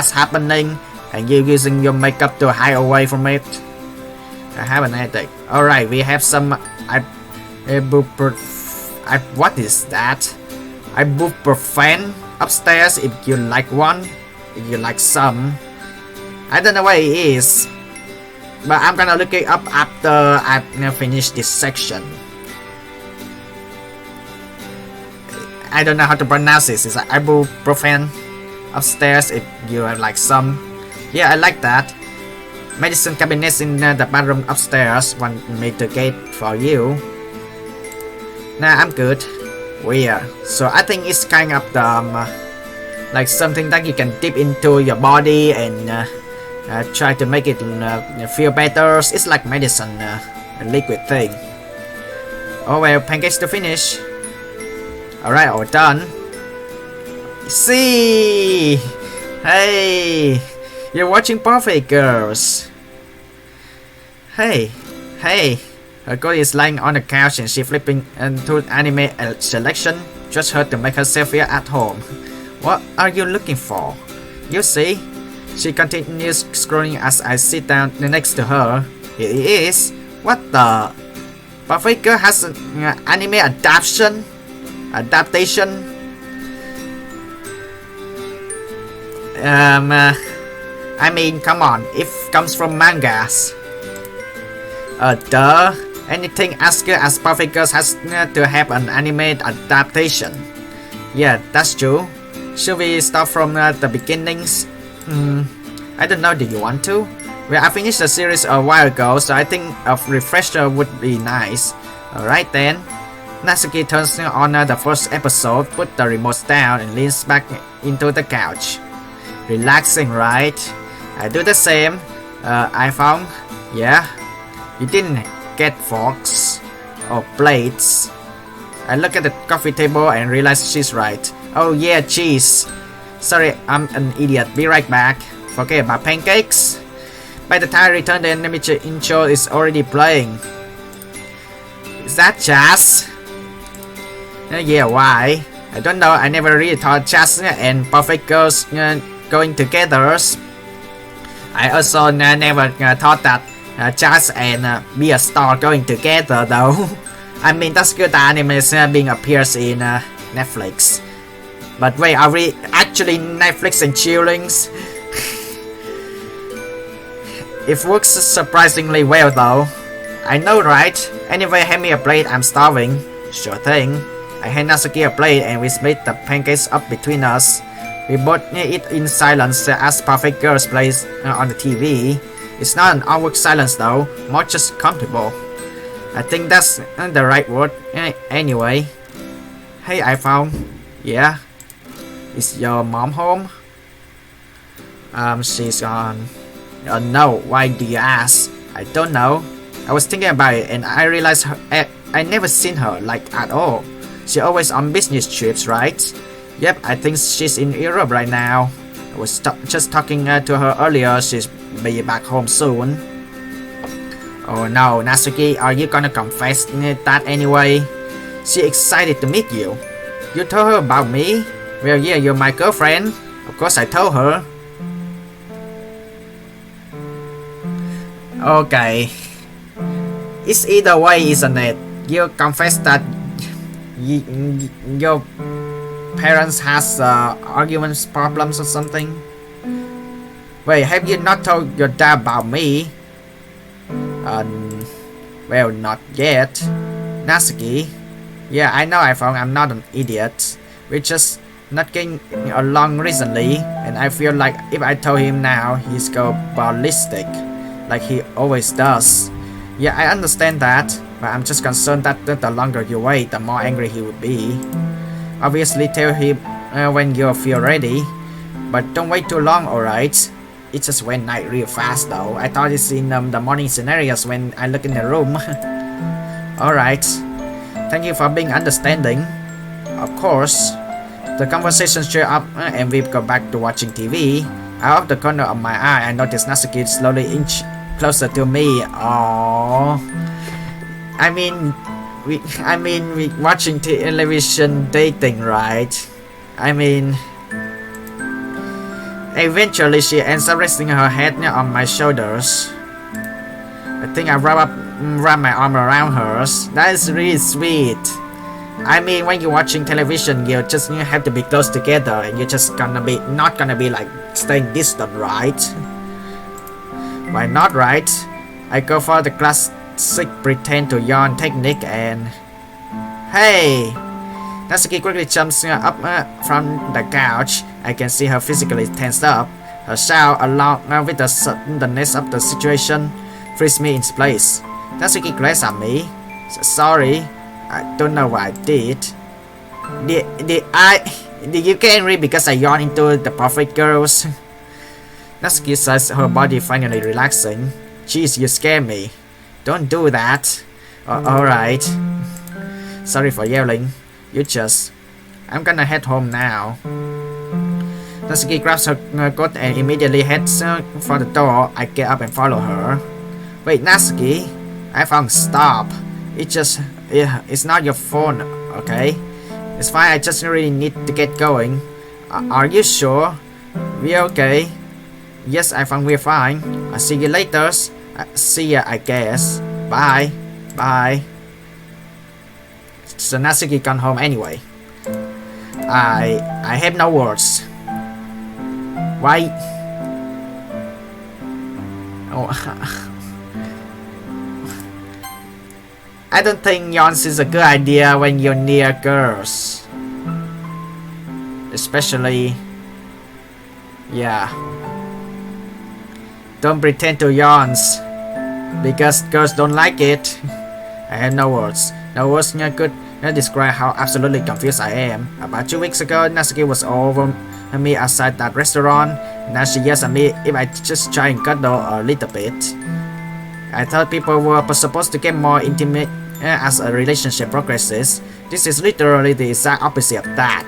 happening? And you using your makeup to hide away from it? I have an headache. Alright, we have some what is that? Ibuprofen upstairs if you like one. If you like some. I don't know what it is, but I'm gonna look it up after I finish this section. I don't know how to pronounce this. It's like ibuprofen upstairs if you have like some. Yeah, I like that. Medicine cabinets in the bathroom upstairs. Want me to get for you? Nah, I'm good. Weird. So I think it's kind of like something that you can dip into your body and try to make it feel better. It's like medicine, a liquid thing. Oh well, pancakes to finish. Alright, all done. See! Hey! You're watching Perfect Girls. Hey! Her girl is lying on the couch and she's flipping into anime selection. Just her to make herself feel at home. What are you looking for? You see? She continues scrolling as I sit down next to her. Here it is. What the? Perfect Girl has an anime adaptation? I mean, come on, it comes from mangas. Duh. Anything as good as Perfect Girls has to have an anime adaptation. Yeah, that's true. Should we start from the beginnings? I don't know, do you want to? Well, I finished the series a while ago, so I think a refresher would be nice. Alright then. Natsuki turns on the first episode, put the remote down and leans back into the couch. Relaxing, right? I do the same. iPhong? Yeah? You didn't get forks or plates. I look at the coffee table and realize she's right. Oh yeah, cheese. Sorry, I'm an idiot. Be right back. Forget about pancakes. By the time I return, the animated intro is already playing. Is that jazz? Yeah, why? I don't know. I never really thought jazz and perfect girls going together. I also never thought that jazz and be a star going together though. I mean, that's good that anime being appears in Netflix. But wait, are we actually Netflix and chillings? It works surprisingly well though. I know, right? Anyway, hand me a plate, I'm starving. Sure thing. I hand Natsuki a plate and we split the pancakes up between us. We both eat in silence as Perfect Girls plays on the TV. It's not an awkward silence though, more just comfortable. I think that's the right word. Anyway. Hey iPhong. Yeah? Is your mom home? She's gone. No, why do you ask? I don't know. I was thinking about it and I realized I never seen her like at all. She always on business trips, right? Yep, I think she's in Europe right now. I was just talking to her earlier. She's be back home soon. Oh no, Natsuki, are you gonna confess that anyway? She excited to meet you. You told her about me? Well, yeah, you're my girlfriend. Of course I told her. Okay. It's either way, isn't it? You confess that your parents has arguments, problems or something? Wait, have you not told your dad about me? Well, not yet. Natsuki. Yeah, I know iPhong, I'm not an idiot. We're just not getting along recently, and I feel like if I told him now, he's go ballistic, like he always does. Yeah, I understand that, but I'm just concerned that the longer you wait, the more angry he would be. Obviously tell him when you feel ready, but don't wait too long, alright? It just went night real fast though. I thought it's in the morning scenarios when I look in the room. Alright. Thank you for being understanding. Of course. The conversation cheer up and we go back to watching TV. Out of the corner of my eye, I noticed Natsuki slowly inch closer to me. Aww. I mean, we watching television dating, right? I mean, eventually she ends up resting her head on my shoulders. I think I wrap my arm around hers. That is really sweet. I mean, when you're watching television, you have to be close together, and you're just not gonna be like staying distant, right? Why not, right? I go for the classic pretend to yawn technique and... Hey! Natsuki quickly jumps up from the couch. I can see her physically tensed up. Her shout, along with the suddenness of the situation, frees me in place. Natsuki glares at me. Sorry, I don't know what I did. Did you get angry because I yawned into the Perfect Girls? Natsuki says, her body finally relaxing. Jeez, you scare me. Don't do that. Alright. Sorry for yelling. I'm gonna head home now. Natsuki grabs her coat and immediately heads for the door. I get up and follow her. Wait, Natsuki. iPhong, stop. It's not your phone, okay? It's fine, I just really need to get going. Are you sure? We're okay. Yes, iPhong, we're fine. I'll see you later. See ya, I guess. Bye. Bye. So Natsuki gone home anyway. I have no words. Why? Oh. I don't think yawns is a good idea when you're near girls. especially, yeah. Don't pretend to yawn, because girls don't like it. I have no words. No words could describe how absolutely confused I am. About 2 weeks ago, Natsuki was over me outside that restaurant. Now she yells at me if I just try and cuddle a little bit. I thought people were supposed to get more intimate as a relationship progresses. This is literally the exact opposite of that.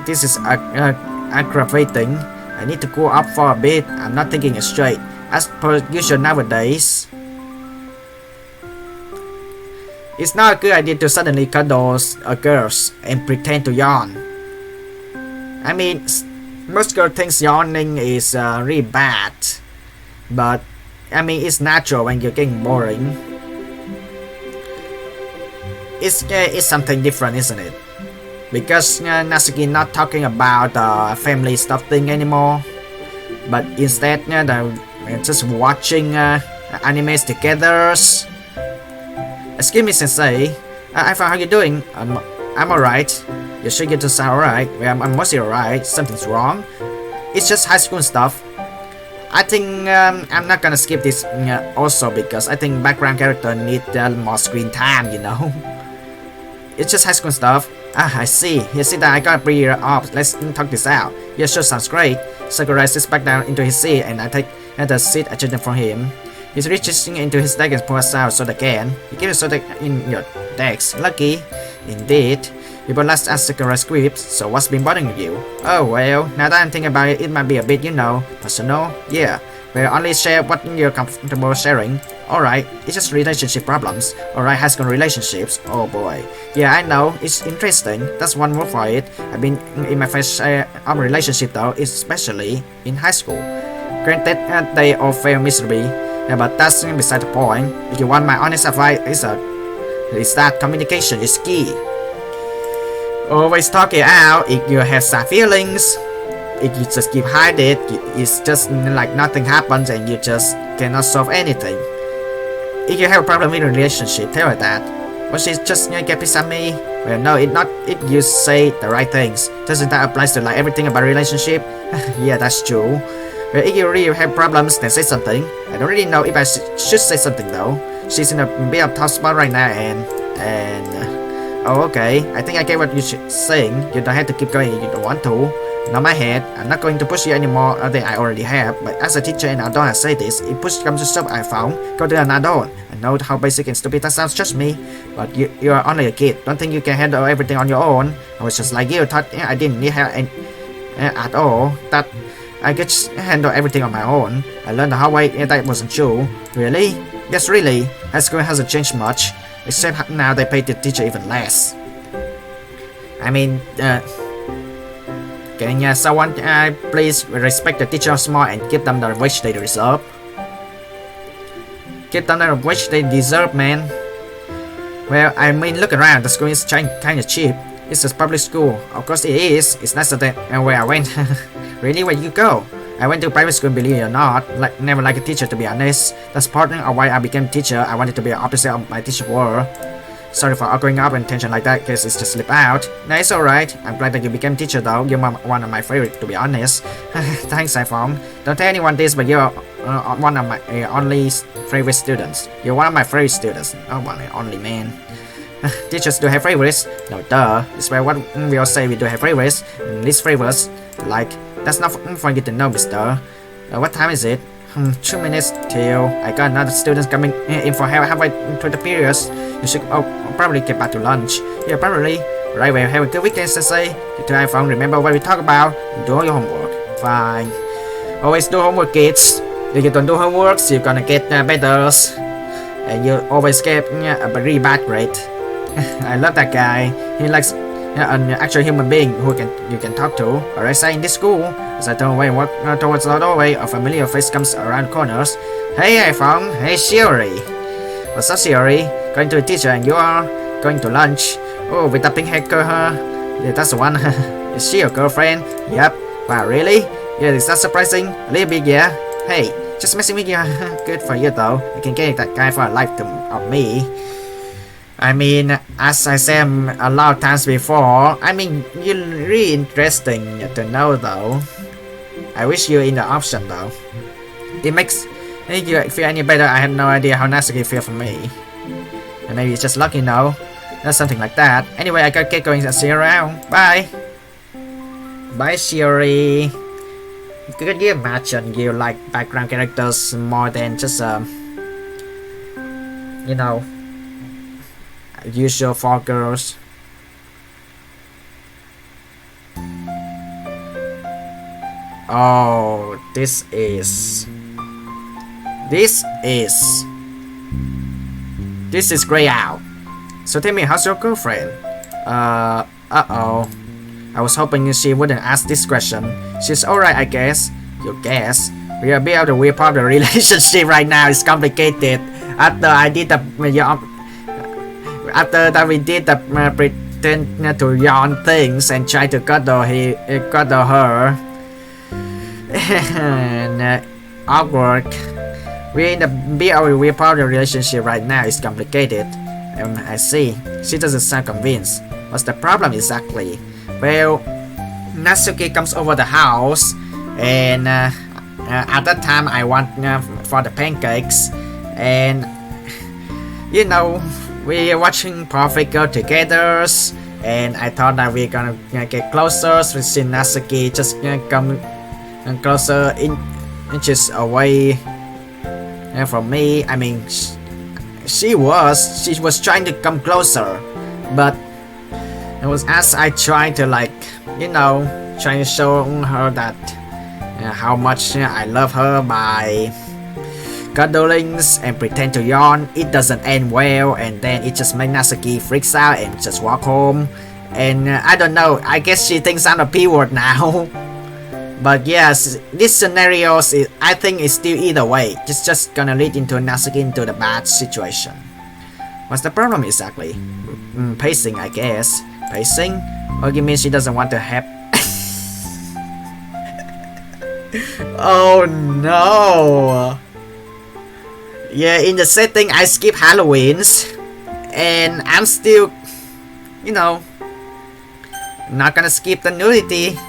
This is aggravating. I need to cool up for a bit. I'm not thinking it straight, as per usual nowadays. It's not a good idea to suddenly cuddle girls and pretend to yawn. I mean, most girls think yawning is really bad, but I mean, it's natural when you're getting boring. It's something different, isn't it? Because Natsuki not talking about family stuff thing anymore, but instead they're just watching animes together. Excuse me, Sensei. iPhong, how you doing? I'm alright. You sure you just sound alright? Well, I'm mostly alright. Something's wrong. It's just high school stuff. I think I'm not gonna skip this also because I think background character need more screen time, you know. It's just high school stuff. Ah, I see. You see that I got a breathe off. Let's talk this out. Yeah, sure, sounds great. Sakurai sits back down into his seat and I take the seat adjacent from him. He's reaching into his deck and pours out soda can. You keep the soda in your decks. Lucky. Indeed. People last ask Sakurai scripts, so what's been bothering you? Oh well, now that I'm thinking about it, it might be a bit, personal. Yeah, we'll only share what you're comfortable sharing. Alright, it's just relationship problems. Alright, high school relationships. Oh boy. Yeah, I know, it's interesting. That's one word for it. I've been in my first relationship though, especially in high school. Granted, they all fail miserably, but that's beside the point. If you want my honest advice, is that communication is key. Always talk it out. If you have sad feelings, if you just keep hiding it, it's just like nothing happens and you just cannot solve anything. If you have a problem with a relationship, tell her that. But she's just get pissed at me. Well, no, it's not if you say the right things. Doesn't that apply to like everything about relationship? Yeah, that's true. Well, if you really have problems, then say something. I don't really know if I should say something though. She's in a bit of tough spot right now oh, okay. I think I get what you're saying. You don't have to keep going if you don't want to. Not my head. I'm not going to push you anymore than I already have. But as a teacher and adult, I say this. If push comes to shove, iPhong, go to an adult. I know how basic and stupid that sounds, trust me. But you are only a kid. Don't think you can handle everything on your own. I was just like you. Thought I didn't need help at all. That I could handle everything on my own. I learned the hard way that wasn't true. Really? Yes, really. High school hasn't changed much. Except now they pay the teacher even less. I mean, can someone please respect the teachers more and give them the wage they deserve? Give them the wage they deserve, man. Well, I mean, look around. The school is kind of cheap. It's a public school. Of course it is. It's nicer than where I went. Really, where you go? I went to private school, believe it or not. Never like a teacher, to be honest. That's part of why I became a teacher. I wanted to be the opposite of my teacher were. Sorry for growing up and tension like that, because it's just slip out. No, it's alright. I'm glad that you became a teacher though. You're one of my favorite, to be honest. Thanks, iPhong. Don't tell anyone this, but you're one of my only favorite students. You're one of my favorite students. Not one and only, man. Teachers do have favorites. No, duh. It's where what we all say we do have favorites. These favorites, like, that's not for you to know, mister. What time is it? 2 minutes till I got another students coming in for halfway through the periods. You should probably get back to lunch. Yeah, probably. Right, well, have a good weekend, Sensei. You two iPhone, remember what we talk about? Do all your homework. Fine. Always do homework, kids. If you don't do homework, you're gonna get better. And you always get a very bad grade. I love that guy. He likes an actual human being who you can talk to. Alright, say in this school, as I turn away and walk towards the doorway, a familiar face comes around corners. Hey, iPhong. Hey, Shiori. What's up, Shiori? Going to the teacher and you are going to lunch. Oh, with the pink hair girl, huh? Yeah, that's the one. Is she your girlfriend? Yep. Wow, really? Yeah, is that surprising? A little bit, yeah. Hey, just messing with you. Good for you though. I can get that guy for a life of me. I mean, as I said a lot of times before, I mean, you're really interesting to know though. I wish you in the option though. It makes you feel any better. I have no idea how Natsuki feel for me. And maybe it's just lucky now. That's something like that. Anyway, I gotta get going and see you around. Bye! Bye, Shiori. Could you imagine you like background characters more than just you know, usual for girls? Oh, this is Grey Owl. So tell me, how's your girlfriend? Uh-oh. I was hoping she wouldn't ask this question. She's alright, I guess. You guess? We are about to whip up the relationship right now. It's complicated. After I did the after that we did the pretend to yawn things and try to cuddle her. And awkward. We're in the BL whip up the relationship right now. It's complicated. I see. She doesn't sound convinced. What's the problem exactly? Well, Natsuki comes over the house, and at that time I want for the pancakes, and you know, we're watching Perfect Girl together, and I thought that we're gonna get closer. We see Natsuki just come closer inches away from me. I mean, she was trying to come closer, but it was as I tried to, like, you know, trying to show her that how much I love her by cuddling and pretend to yawn. It doesn't end well, and then it just makes Natsuki freaks out and just walk home. And I don't know, I guess she thinks I'm a P-word now. But yes, this scenario I think is still either way. It's just gonna lead into Natsuki into the bad situation. What's the problem exactly? Pacing, I guess. Pacing? Or you mean she doesn't want to have... Oh no! Yeah, in the setting I skip Halloween's, and I'm still, you know, not gonna skip the nudity,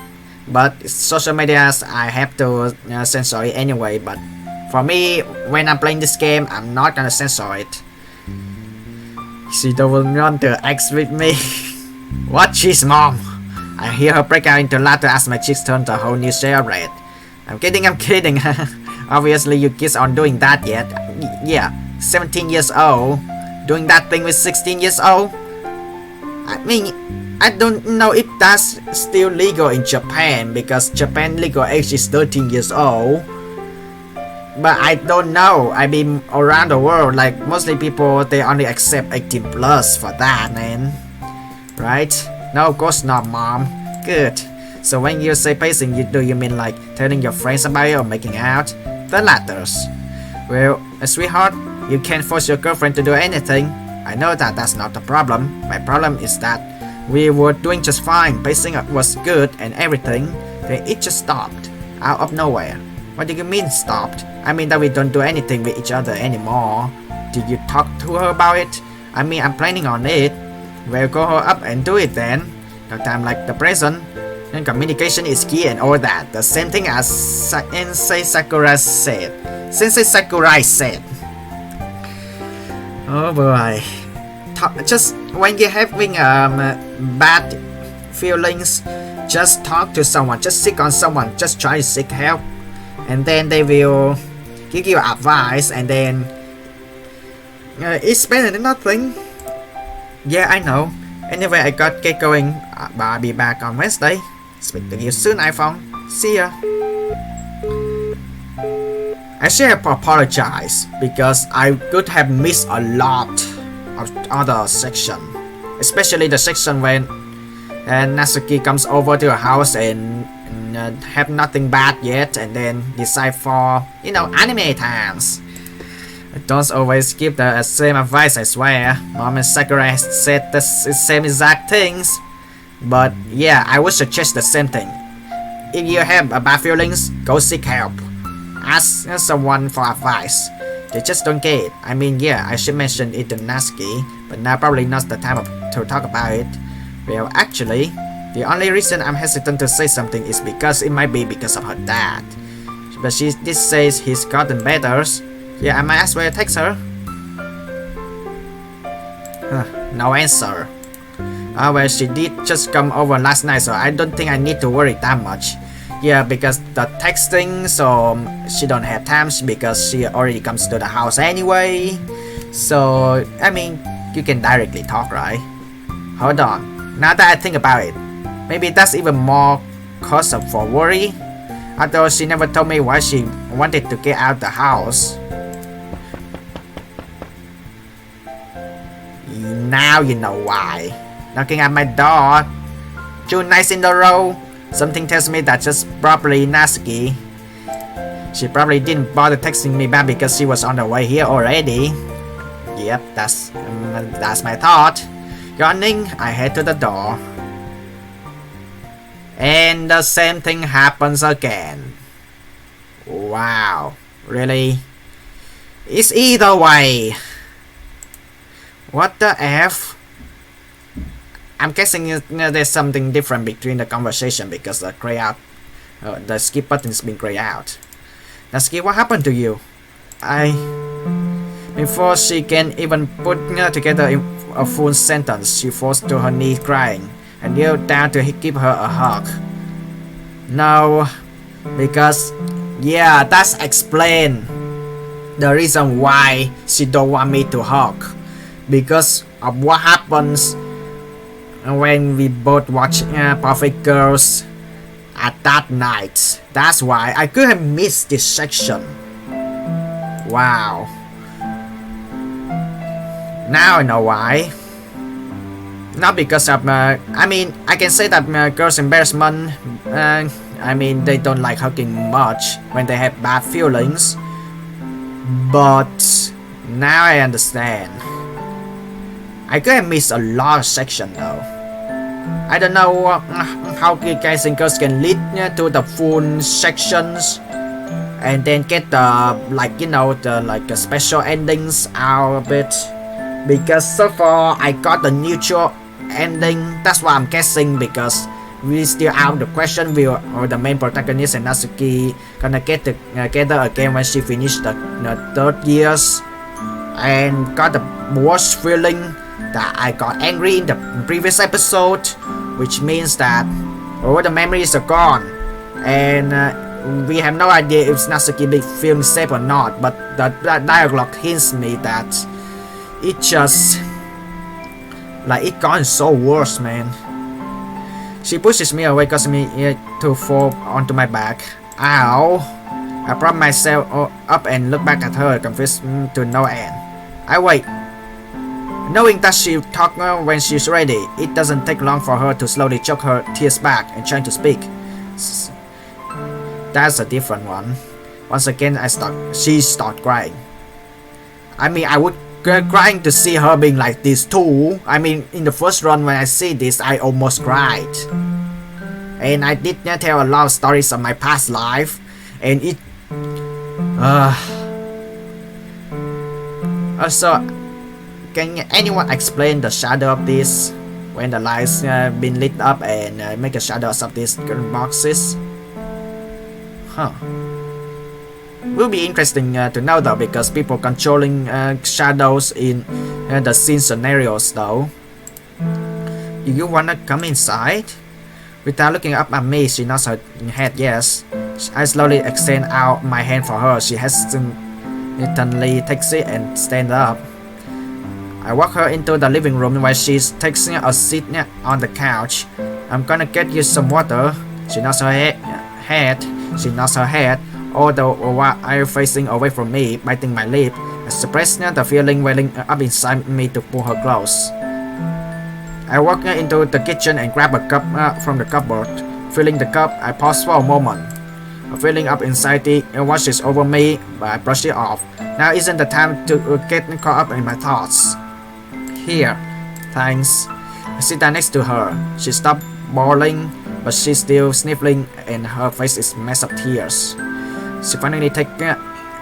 but social medias I have to censor it anyway. But for me, when I'm playing this game, I'm not gonna censor it. She don't want to act with me. What cheese, mom? I hear her break out into laughter as my cheeks turn to a whole new shade of red. I'm kidding. Obviously you kids aren't doing that yet. Yeah, 17 years old. Doing that thing with 16 years old? I mean, I don't know if that's still legal in Japan, because Japan legal age is 13 years old. But I don't know. I mean, around the world, like, mostly people, they only accept 18 plus for that, man. Right? No, of course not, mom. Good. So when you say pacing, do you mean like telling your friends about it or making out? The latters. Well, sweetheart, you can't force your girlfriend to do anything. I know that that's not the problem. My problem is that we were doing just fine. Pacing was good and everything. Then it just stopped. Out of nowhere. What do you mean stopped? I mean that we don't do anything with each other anymore. Did you talk to her about it? I mean, I'm planning on it. Well, call her up and do it then. No time like the present. And communication is key and all that. The same thing as Sensei Sakurai said. Oh boy. Just when you're having bad feelings, just talk to someone. Just seek on someone. Just try to seek help. And then they will give you advice, and then it's better than nothing. Yeah, I know. Anyway, I got to get going, but I'll be back on Wednesday. Speak to you soon, iPhong. See ya. I should apologize because I could have missed a lot of other section, especially the section when Natsuki comes over to your house and have nothing bad yet, and then decide for, you know, anime times. I don't always give the same advice, I swear. Mom and Sakurai said the same exact things. But yeah, I would suggest the same thing. If you have bad feelings, go seek help. Ask someone for advice. They just don't get it. I mean, yeah, I should mention it to Natsuki, but now probably not the time to talk about it. Well, actually, the only reason I'm hesitant to say something is because it might be because of her dad. But she did say he's gotten better. Yeah, I might as well text her. No answer. Well, she did just come over last night, so I don't think I need to worry that much. Yeah, because the texting, so she don't have time because she already comes to the house anyway. So, I mean, you can directly talk, right? Hold on. Now that I think about it, maybe that's even more cause for worry. Although she never told me why she wanted to get out the house. Now you know why. Knocking at my door 2 nights in a row. Something tells me that just probably Natsuki. She probably didn't bother texting me back because she was on the way here already. Yep, that's my thought. Yawning, I head to the door. And the same thing happens again. Wow, really? It's either way. What the F? I'm guessing there's something different between the conversation because the gray out, the skip button has been grayed out. Natsuki, what happened to you? Before she can even put together a full sentence, she falls to her knees crying and kneeled down to give her a hug. No, because yeah, that's explain the reason why she don't want me to hug. Because of what happens when we both watch Perfect Girls at that night. That's why I could have missed this section. Wow. Now I know why. Not because of I mean, I can say that girls' embarrassment. I mean, they don't like hugging much when they have bad feelings. But now I understand. I could have missed a large section though. I don't know how guys and girls can lead to the full sections and then get the the special endings out of it. Because so far I got the neutral ending. That's what I'm guessing, because we still out the question will or the main protagonist and Natsuki gonna get together again when she finished the 3rd years, and got the worst feeling that I got angry in the previous episode, which means that all the memories are gone, and we have no idea if Natsuki be feeling safe or not. But the dialogue hints me that it just it gone so worse, man. She pushes me away, causing me to fall onto my back. Ow! I prop myself up and look back at her, confused to no end. I wait, knowing that she'll talk when she's ready. It doesn't take long for her to slowly choke her tears back and trying to speak. That's a different one. Once again, she started crying. I mean, I would crying to see her being like this too. I mean, in the first run when I see this, I almost cried. And I did tell a lot of stories of my past life, and it also, can anyone explain the shadow of this when the lights been lit up and make a shadows of these boxes? Huh. Will be interesting to know though, because people controlling shadows in the scene scenarios though. Do you wanna come inside? Without looking up at me, she nods her head yes. I slowly extend out my hand for her. She hesitantly takes it and stands up. I walk her into the living room where she's taking a seat on the couch. I'm gonna get you some water. She nods her head. She nods her head. Although while I'm facing away from me, biting my lip, I suppress the feeling welling up inside me to pull her close. I walk into the kitchen and grab a cup from the cupboard. Filling the cup, I pause for a moment. A feeling of anxiety washes over me, but I brush it off. Now isn't the time to get caught up in my thoughts. Here, thanks. I sit down next to her. She stopped bawling, but she's still sniffling and her face is a mess of tears. She finally takes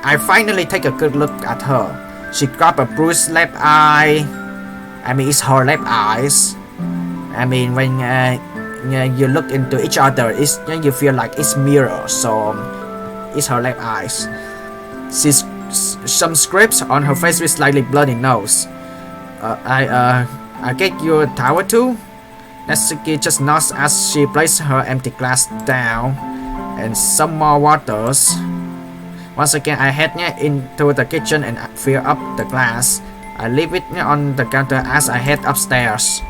I finally take a good look at her. She got a bruised left eye. I mean, it's her left eyes. I mean, when you look into each other, you feel like it's mirror. So it's her left eyes. She's some scrapes on her face with slightly bloody nose. I get you a towel too? Natsuki just nods as she places her empty glass down and some more waters. Once again, I head into the kitchen and fill up the glass. I leave it on the counter as I head upstairs.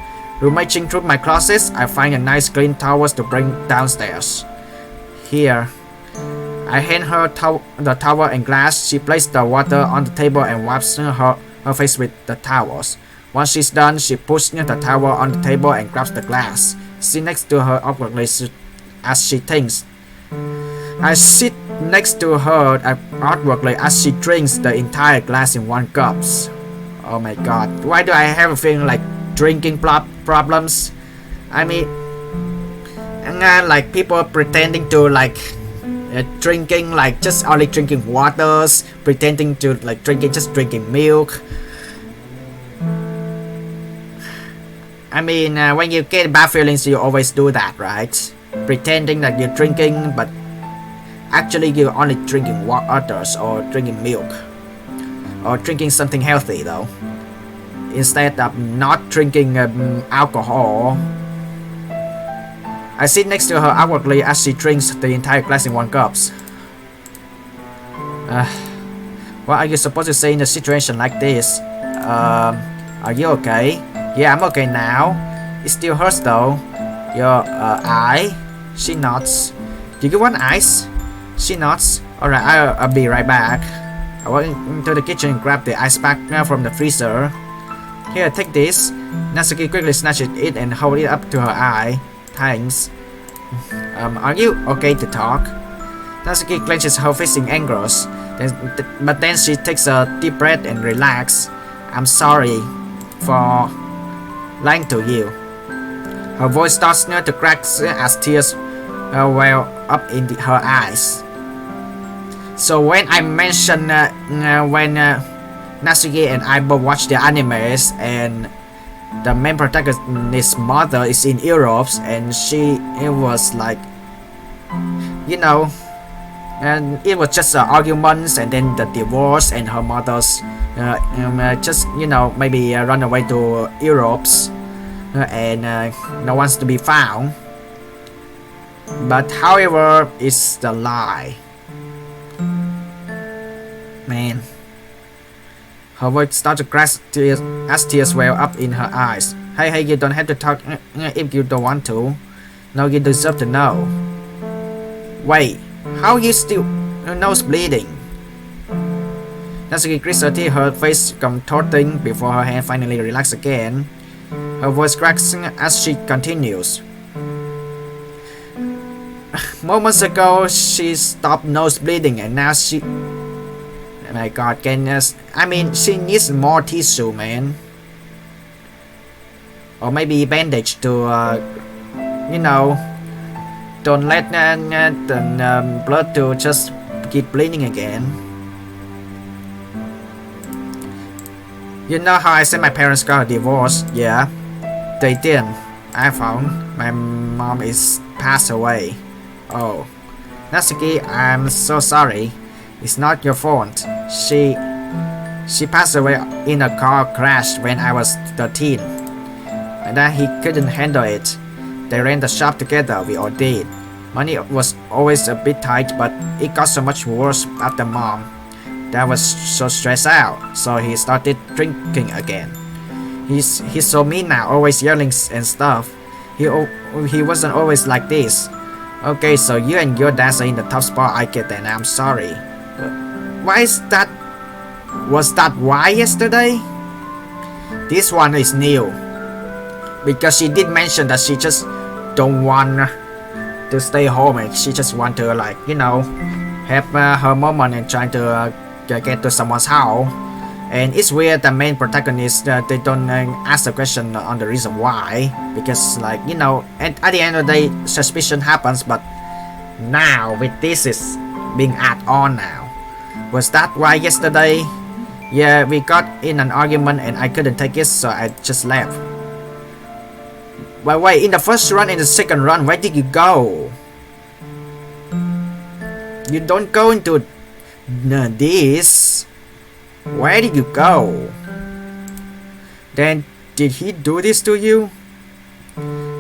Rummaging through my closets, I find a nice clean towel to bring downstairs. Here, I hand her the towel and glass. She places the water on the table and wipes her face with the towels. Once she's done, she puts the towel on the table and grabs the glass. Sit next to her awkwardly as she thinks. I sit next to her awkwardly as she drinks the entire glass in one cup. Oh my god, why do I have a feeling like drinking problems? I mean, like people pretending to like drinking, like just only drinking waters, pretending to like just drinking milk. I mean, when you get bad feelings, you always do that, right? Pretending that you're drinking, but actually you're only drinking waters or drinking milk. Or drinking something healthy though. Instead of not drinking alcohol. I sit next to her awkwardly as she drinks the entire glass in one cup. What are you supposed to say in a situation like this? Are you okay? Yeah, I'm okay now. It still hurts though. Your eye? She nods. Do you want ice? She nods. Alright, I'll be right back. I walk into the kitchen and grab the ice pack from the freezer. Here, take this. Natsuki quickly snatches it and holds it up to her eye. Thanks. Are you okay to talk? Natsuki clenches her fist in anger, but then she takes a deep breath and relaxes. I'm sorry for lying to you. Her voice starts to crack as tears well up in her eyes. So when I mentioned when Natsuki and I both watch the animes and the main protagonist's mother is in Europe and it was like, you know, and it was just arguments and then the divorce and her mother's just, you know, maybe run away to Europe and no one's to be found. But however, it's the lie. Man. Her voice starts to crack as tears well up in her eyes. Hey, you don't have to talk if you don't want to. No, you deserve to know. Wait, how you still nose bleeding? Natsuki grits her teeth, her face contorting before her hand finally relaxes again. Her voice cracks as she continues. Moments ago, she stopped nose bleeding and now she... Oh my god, I mean, she needs more tissue, man. Or maybe bandage to, you know, don't let the blood to just keep bleeding again. You know how I said my parents got a divorce? Yeah, they didn't. iPhong, my mom is passed away. Oh, Natsuki, I'm so sorry. It's not your fault. She passed away in a car crash when I was 13. And then he couldn't handle it. They ran the shop together, we all did. Money was always a bit tight, but it got so much worse after mom. Dad was so stressed out, so he started drinking again. He's so mean now, always yelling and stuff. He wasn't always like this. Okay, so you and your dad are in the tough spot, I get that, and I'm sorry. Why is that? Was that why yesterday? This one is new. Because she did mention that she just don't want to stay home and she just want to, like, you know, have her moment and trying to get to someone's house. And it's weird the main protagonist, they don't ask the question on the reason why. Because, like, you know, at the end of the day, suspicion happens, but now with this is being added on now. Was that why yesterday? Yeah, we got in an argument and I couldn't take it, so I just left. But wait, in the first run and the second run, where did you go? You don't go into this. Where did you go? Then, did he do this to you?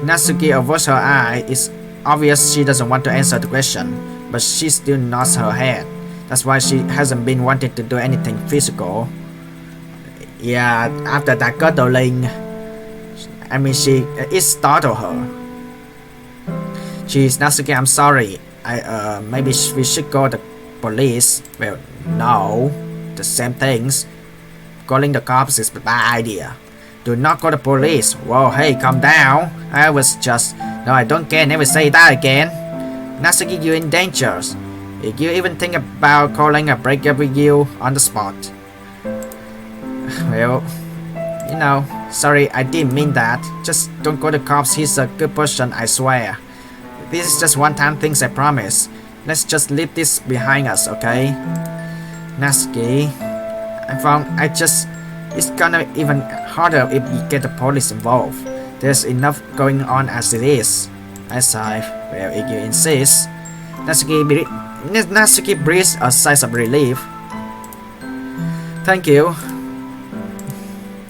Natsuki averts her eye. It's obvious she doesn't want to answer the question, but she still nods her head. That's why she hasn't been wanting to do anything physical. Yeah, after that cuddling, I mean, it startled her. Jeez, Natsuki, I'm sorry. Maybe we should call the police. Well, no, the same things. Calling the cops is a bad idea. Do not call the police. Whoa, hey, calm down. I was just... No, I don't care. Never say that again. Natsuki, you're in danger. If you even think about calling a breakup with you on the spot. Well, you know, sorry, I didn't mean that. Just don't call the cops. He's a good person, I swear. This is just one-time things, I promise. Let's just leave this behind us, okay? Natsuki, it's gonna even harder if you get the police involved. There's enough going on as it is. I sigh. Well, if you insist. Natsuki breathes a sigh of relief. Thank you.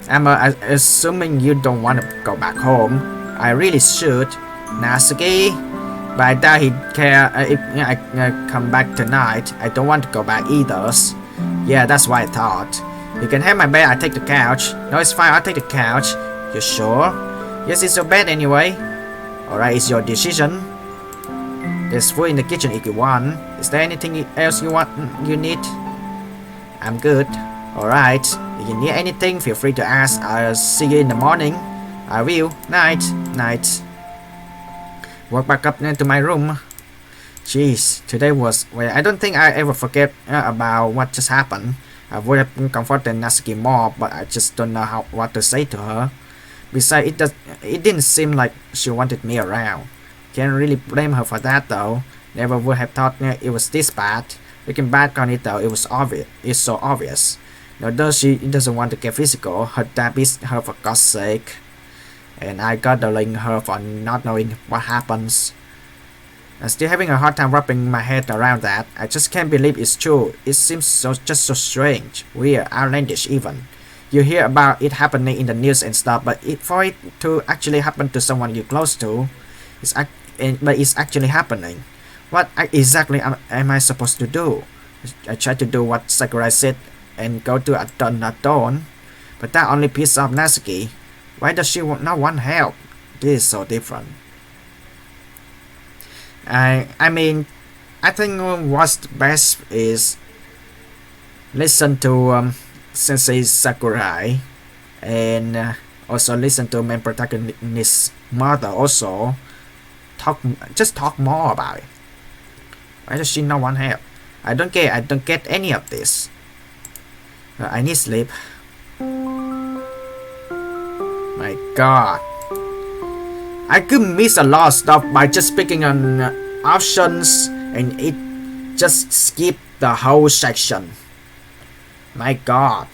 I'm assuming you don't want to go back home. I really should. Natsuki. But I doubt he'd care if I come back tonight. I don't want to go back either. Yeah, that's what I thought. You can have my bed, I take the couch. No, it's fine, I'll take the couch. You sure? Yes, it's your bed anyway. Alright, it's your decision. There's food in the kitchen if you want. Is there anything else you need? I'm good. Alright, if you need anything, feel free to ask. I'll see you in the morning. I will. Night. Night. Walk back up to my room. Jeez, today was... Well, I don't think I ever forget about what just happened. I would have comforted Natsuki more, but I just don't know what to say to her. Besides, it didn't seem like she wanted me around. Can't really blame her for that though. Never would have thought it was this bad. Looking back on it though, it was obvious. It's so obvious. Although she doesn't want to get physical, her dad beats her for God's sake. And I cuddling her for not knowing what happens. I'm still having a hard time wrapping my head around that. I just can't believe it's true. It seems just so strange, weird, outlandish even. You hear about it happening in the news and stuff, but for it to actually happen to someone you're close to, but it's actually happening. What exactly am I supposed to do? I tried to do what Sakurai said and go to a dawn, but that only pisses off Natsuki. Why does she not want help? This is so different. I mean, I think what's best is listen to Sensei Sakurai and also listen to main protagonist's mother also. Just talk more about it. Why does she not want help? I don't care. I don't get any of this. I need sleep. My God. I could miss a lot of stuff by just picking on options and it just skipped the whole section. My God.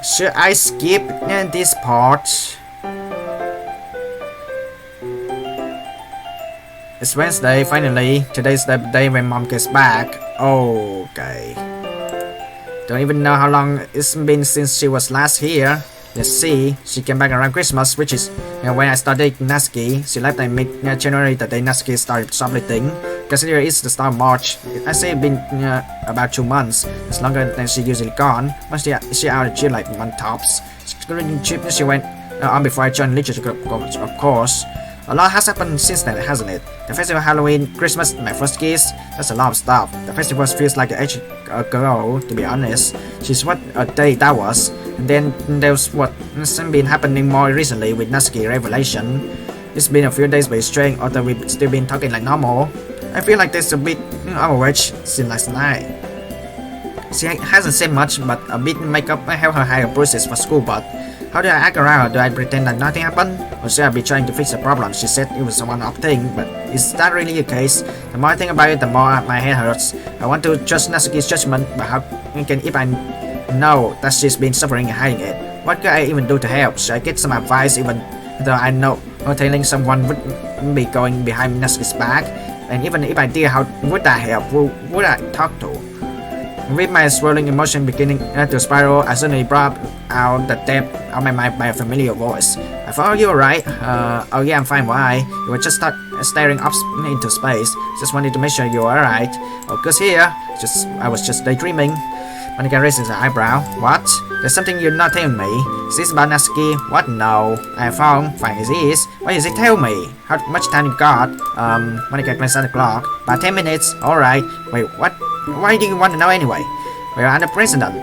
Should I skip this part? It's Wednesday, finally. Today's the day when mom gets back. Okay. Don't even know how long it's been since she was last here. Let's see. She came back around Christmas, which is when I started Natsuki. She left in mid-January, the day Natsuki started subletting. Considering it's the start of March, I say it's been about 2 months. It's longer than she usually gone. But she out of jail like month tops. She went on before I joined literature group, of course. A lot has happened since then, hasn't it? The festival, Halloween, Christmas, my first kiss. That's a lot of stuff. The festival feels like an age ago, to be honest. She's what a day that was. And then there's what's been happening more recently with Natsuki Revelation. It's been a few days but it's strange, although we've still been talking like normal. I feel like there's a bit overweight since last night. She hasn't said much, but a bit makeup. I have her higher bruises for school, but How do I act around? Do I pretend that nothing happened? Or should I be trying to fix the problem? She said it was a one-off thing, but is that really the case? The more I think about it, the more my head hurts. I want to trust Natsuki's judgment, but how can if I know that she's been suffering and hiding it? What could I even do to help? Should I get some advice even though I know telling someone would be going behind Natsuki's back? And even if I did, how would that help? Who would I talk to? With my swirling emotion beginning to spiral, I suddenly brought out the depth of my mind by a familiar voice. I thought, you alright? Oh yeah, I'm fine, why? You were just staring up into space. Just wanted to make sure you were alright. Oh, cause here, I was just daydreaming. Monika raises her eyebrow. What? There's something you're not telling me. Is this about Natsuki? What? No. iPhong. Fine as is. What does it tell me? How much time you got? Monika glanced at the clock. About 10 minutes. Alright. Wait, what? Why do you want to know anyway? Well, I'm the president.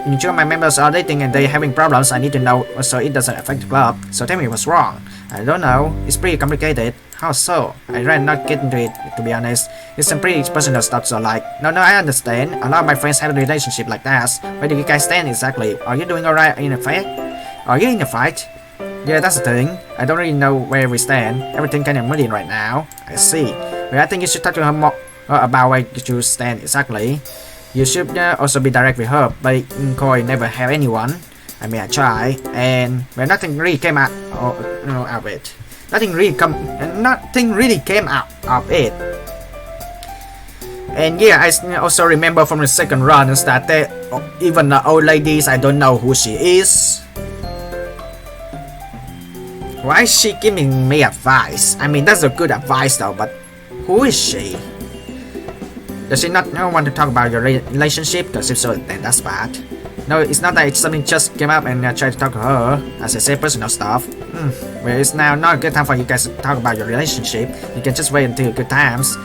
You sure my members are dating and they're having problems? I need to know so it doesn't affect the club. So tell me what's wrong. I don't know. It's pretty complicated. How so? I'd rather not get into it, to be honest. It's some pretty personal stuff, so like... No, I understand. A lot of my friends have a relationship like that. Where do you guys stand exactly? Are you doing alright in a fight? Are you in a fight? Yeah, that's the thing. I don't really know where we stand. Everything kind of muddy right now. I see. Well, I think you should talk to her more about where you stand exactly. You should also be direct with her, but Koi never have anyone. I mean, I try, and well, nothing really came out of it. Nothing really came out of it. And yeah, I also remember from the second run is that even the old ladies, I don't know who she is. Why is she giving me advice? I mean, that's a good advice though, but who is she? Does she not want to talk about your relationship? Because if so, then that's bad. No, it's not that it's something just came up and I tried to talk to her. As I say, personal stuff. Well, it's now not a good time for you guys to talk about your relationship. You can just wait until good times.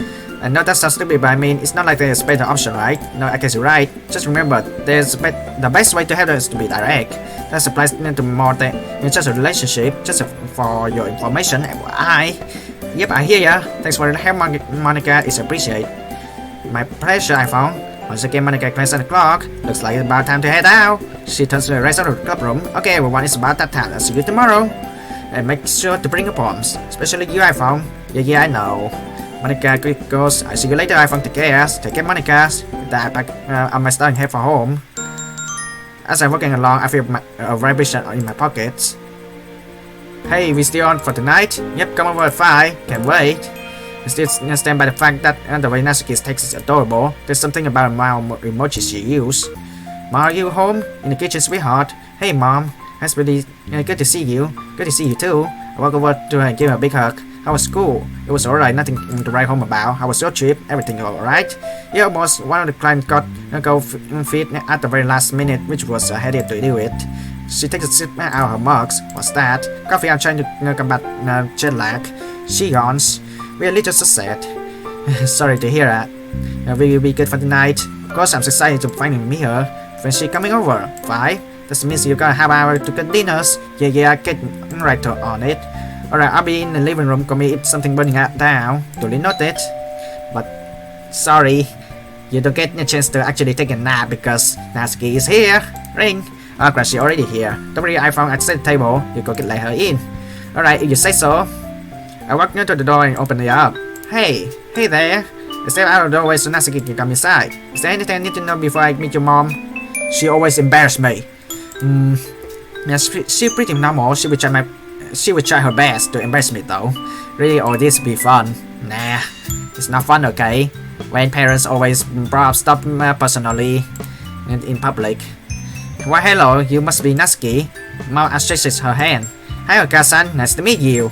I know that sounds stupid, but I mean, it's not like there's a better option, right? No, I guess you're right. Just remember, the best way to handle it is to be direct. That applies to more than just a relationship. Just for your information, Yep, I hear ya. Thanks for the help, Monika. It's appreciated. My pleasure, iPhong. Once again, Monika glanced at the clock. Looks like it's about time to head out. She turns to the rest of the club room. Okay, everyone, it's about that time. I'll see you tomorrow. And make sure to bring your poems. Especially you, iPhong. Yeah, I know. Monika goes, I see you later, iPhong. Take care. Take care, Monika. That back on my starting head for home. As I'm walking along, I feel a vibration in my pockets. Hey, we still on for tonight? Yep, come over at 5. Can't wait. I still stand by the fact that the way Natsuki's text is adorable. There's something about a mild emoji she used. Mom, are you home? In the kitchen, sweetheart. Hey, Mom. That's really good to see you. Good to see you too. I walk over to her and give her a big hug. How was school? It was alright, nothing to write home about. How was your trip? Everything alright? Yeah, almost one of the clients got fit at the very last minute, which was headed to do it. She takes a sip out of her mugs. What's that? Coffee, I'm trying to combat jet lag. She yawns. Really just sad. Sorry to hear that. Will you be good for the night? Of course, I'm excited to finally meet her. When she coming over? 5? That means you gotta have hour to get dinners. Yeah, get right on it. Alright, I'll be in the living room. Call me if something burning down. Totally noted. But sorry, you don't get a chance to actually take a nap because Natsuki is here. Ring. Oh, crap, she's already here. Don't worry, iPhong at the table. You go let her in. Alright, if you say so. I walked near to the door and opened it up. Hey there. I stepped out of the doorway so Natsuki can come inside. Is there anything I need to know before I meet your mom? She always embarrassed me. Yeah, she's pretty normal. She would try her best to embarrass me though. Really, all this be fun? Nah, it's not fun, okay? When parents always brought up stuff personally in public. Why, hello, you must be Natsuki. Mom shakes her hand. Hi, Okasan, nice to meet you.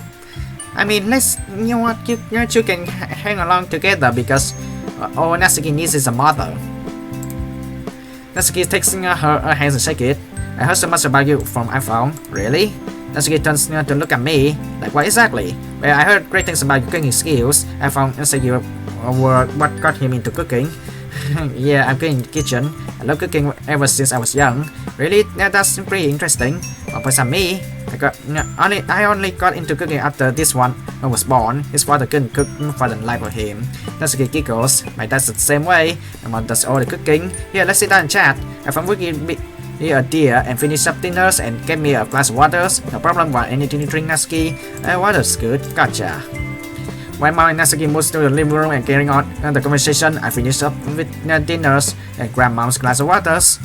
I mean, you know what, you two can hang along together because all Natsuki needs is a mother. Natsuki takes her hands and shake it. I heard so much about you from iPhong. Really? Natsuki turns to look at me. Like, what exactly? Well, I heard great things about your cooking skills. iPhong said you were what got him into cooking. Yeah, I'm good in the kitchen. I love cooking ever since I was young. Really? Yeah, that's pretty interesting. But me, I only got into cooking after this one was born. His father couldn't cook for the life of him. Natsuki giggles. My dad's the same way. My mom does all the cooking. Here, let's sit down and chat. iPhong Here a dear and finish up dinners and get me a glass of waters. No problem, want anything to drink, Natsuki? Water's good, gotcha. While Mom and Natsuki moves to the living room and carrying on the conversation, I finish up with dinners and grab Mom's glass of waters.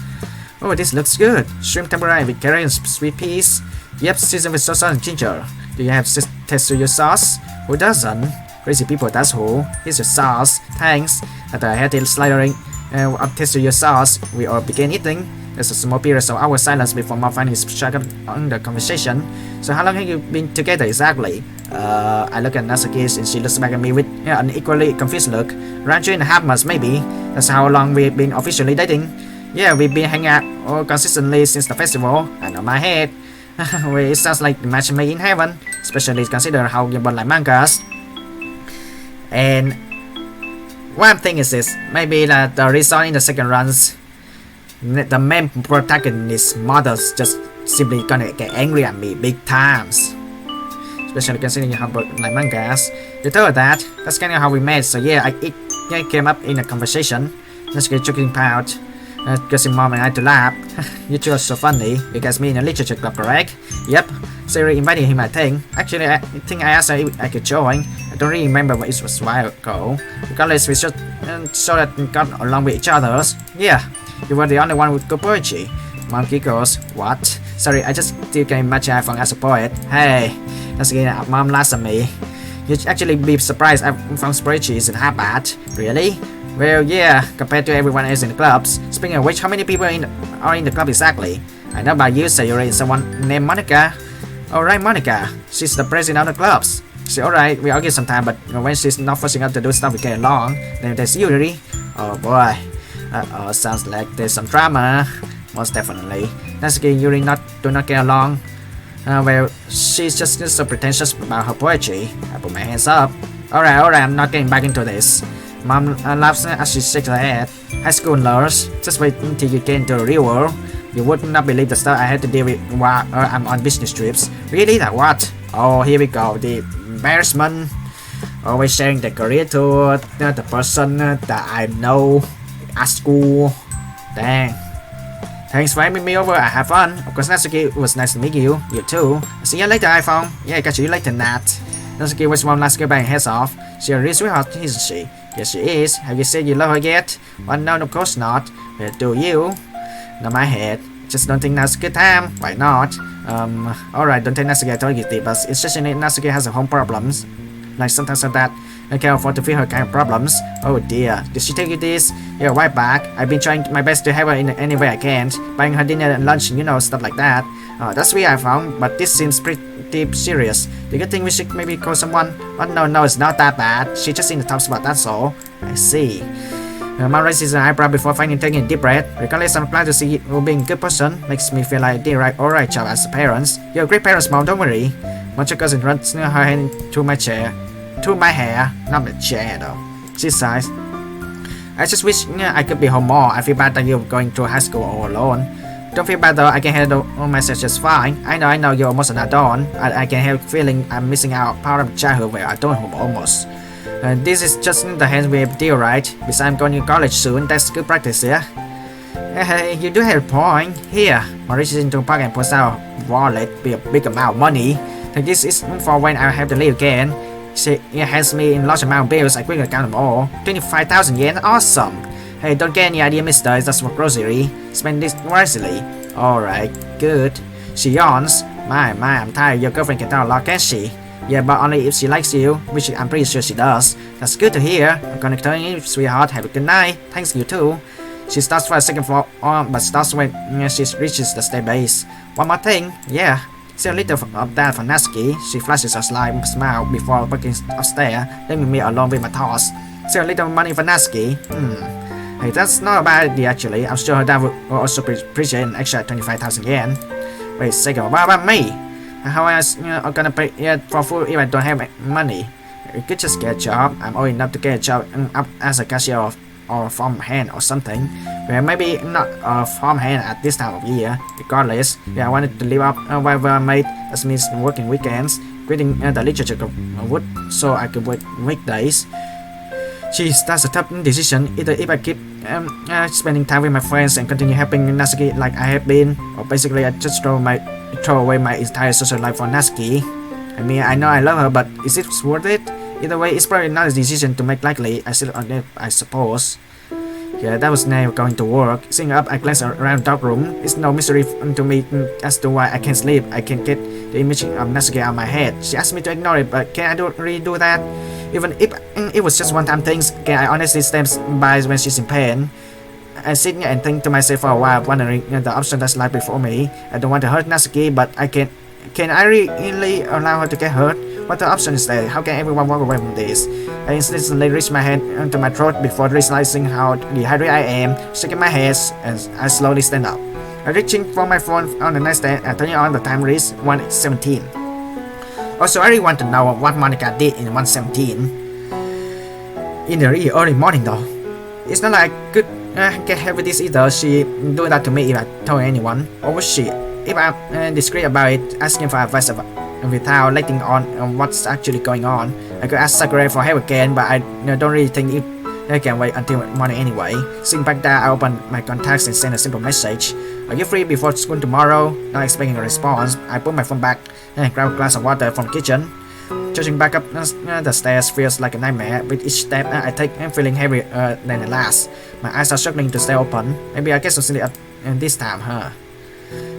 Oh, this looks good. Shrimp tempura with carrot and sweet peas. Yep, seasoned with soy sauce and ginger. Do you have taste to your sauce? Who doesn't? Crazy people, that's who. Here's your sauce. Thanks. After a healthy slithering taste to your sauce, we all begin eating. There's a small period of our silence before Mom finally struck up on the conversation. So how long have you been together exactly? I look at Natsuki and she looks back at me with an equally confused look. Around 3.5 months maybe. That's how long we've been officially dating. Yeah, we've been hanging out consistently since the festival. I know my head. Well, it sounds like the match made in heaven, especially consider how you both like mangas. And one thing is this, maybe the result in the second runs, the main protagonist's mother's just simply gonna get angry at me big times. Especially considering how both like mangas. You told her that, that's kinda how we met, so yeah, it came up in a conversation. Let's get joking about. Causing Mom and I to laugh. You two are so funny. You guys meet in a literature club, correct? Yep. Siri invited him, I think. Actually, I think I asked her if I could join. I don't really remember, but it was a while ago. Regardless, we should so that we got along with each other. Yeah, you were the only one with good poetry. Mom giggles. What? Sorry, I just still can imagine iPhong as a poet. Hey, that's again. Mom laughs at me. You'd actually be surprised iPhong's poetry isn't half bad. Really? Well, yeah, compared to everyone else in the clubs. Speaking of which, how many people are in the club exactly? I know about you, Sayuri, and someone named Monica. Alright, Monica. She's the president of the clubs. She's alright, we argue sometimes, but when she's not forcing us to do stuff we get along. Then there's Yuri. Oh boy. Sounds like there's some drama. Most definitely. Natsuki and Yuri do not get along. Well, she's just so pretentious about her poetry. I put my hands up. Alright, I'm not getting back into this. Mom laughs as she shakes her head. High school nerds, just wait until you get into the real world. You would not believe the stuff I had to deal with while I'm on business trips. Really? That what? Oh, here we go. The embarrassment. Always sharing the career to the person that I know at school. Dang. Thanks for having me over. I have fun. Of course, Natsuki, it was nice to meet you. You too. See you later, iPhong. Yeah, I got you later, Nat. Natsuki was one last goodbye and heads off. She's a real sweetheart, isn't she? Yes, she is. Have you said you love her yet? Well, no, of course not. Well, do you? Not my head. Just don't think now's a good time. Why not? Alright, don't take Natsuki, I told you to, but it's just Natsuki has her home problems. Like sometimes like that. I can't afford to feel her kind of problems. Oh dear, did she tell you this? Yeah, right back. I've been trying my best to have her in any way I can. Buying her dinner and lunch, stuff like that. That's sweet, I found, but this seems pretty serious. Do you think we should maybe call someone? Oh no, it's not that bad. She's just in the top spot, that's all. I see. Mom raises an eyebrow before finally taking a deep breath. Regardless, I'm glad to see you being a good person. Makes me feel like I did alright job as parents. You're great parents, Mom, don't worry. Mocha cousin runs her hand to my chair. To my hair, not my chair though. She sighs. I just wish I could be home more. I feel bad that you're going to high school all alone. Don't feel bad though, I can handle all myself just fine. I know you're almost an adult. I can help feeling I'm missing out part of childhood where I don't home almost. This is just the hands we deal, right? Besides I'm going to college soon, that's good practice, yeah? Hey, you do have a point. Here, Mom reaches into her pocket and pulls out a wallet with a big amount of money. This is for when I have to leave again. She hands me in large amount of bills. I quickly count them all. 25,000 yen, awesome. Hey, don't get any idea, mister, it's just for grocery. Spend this wisely. Alright, good. She yawns. My, I'm tired. Your girlfriend can tell a lot, can't she? Yeah, but only if she likes you, which I'm pretty sure she does. That's good to hear. I'm gonna tell you, sweetheart, have a good night. Thanks, you too. She starts for a second floor, but stops when she reaches the staircase. One more thing, yeah. See a little of that for Natsuki. She flashes a sly smile before walking upstairs, leaving me alone with my thoughts. See a little money for Natsuki. Hey, that's not a bad idea actually. I'm sure her dad would also appreciate an extra 25,000 yen. Wait a second, what about me? How else I'm gonna pay for food if I don't have money? You could just get a job. I'm old enough to get a job up as a cashier or farmhand or something. Well, maybe not a farmhand at this time of year. Regardless, I wanted to live up whatever I made. That means working weekends, quitting the literature wood so I could work weekdays. Geez, that's a tough decision. Either if I keep spending time with my friends and continue helping Natsuki like I have been, or basically I just throw away my entire social life for Natsuki. I mean, I know I love her, but is it worth it? Either way, it's probably not a decision to make likely. I suppose. Yeah, that was never going to work. Sitting up, I glanced around the dark room. It's no mystery to me as to why I can't sleep. I can't get the image of Natsuki out of my head. She asked me to ignore it, but can I really do that? Even if it was just one-time things, can I honestly stand by when she's in pain? I sit and think to myself for a while, wondering the option that's lies before me. I don't want to hurt Natsuki, but I can't. Can I really allow her to get hurt? What the option is there? How can everyone walk away from this? I instantly reached my hand into my throat before realizing how dehydrated I am, shaking my head as I slowly stand up. I reaching for my phone on the nightstand and turning on the time wrist 1:17. Also, I really want to know what Monica did in 1:17 in the really early morning though. It's not like I could get help with this either. She do that to me if I told anyone. Or was she? If I'm discreet about it, asking for advice without letting on what's actually going on, I could ask Sakura for help again, but I don't really think I can wait until morning anyway. Sitting back there, I opened my contacts and sent a simple message. Are you free before school tomorrow? Not expecting a response, I put my phone back and grabbed a glass of water from the kitchen. Trudging back up the stairs feels like a nightmare. With each step I take, I'm feeling heavier than the last. My eyes are struggling to stay open. Maybe I get some sleep this time, huh?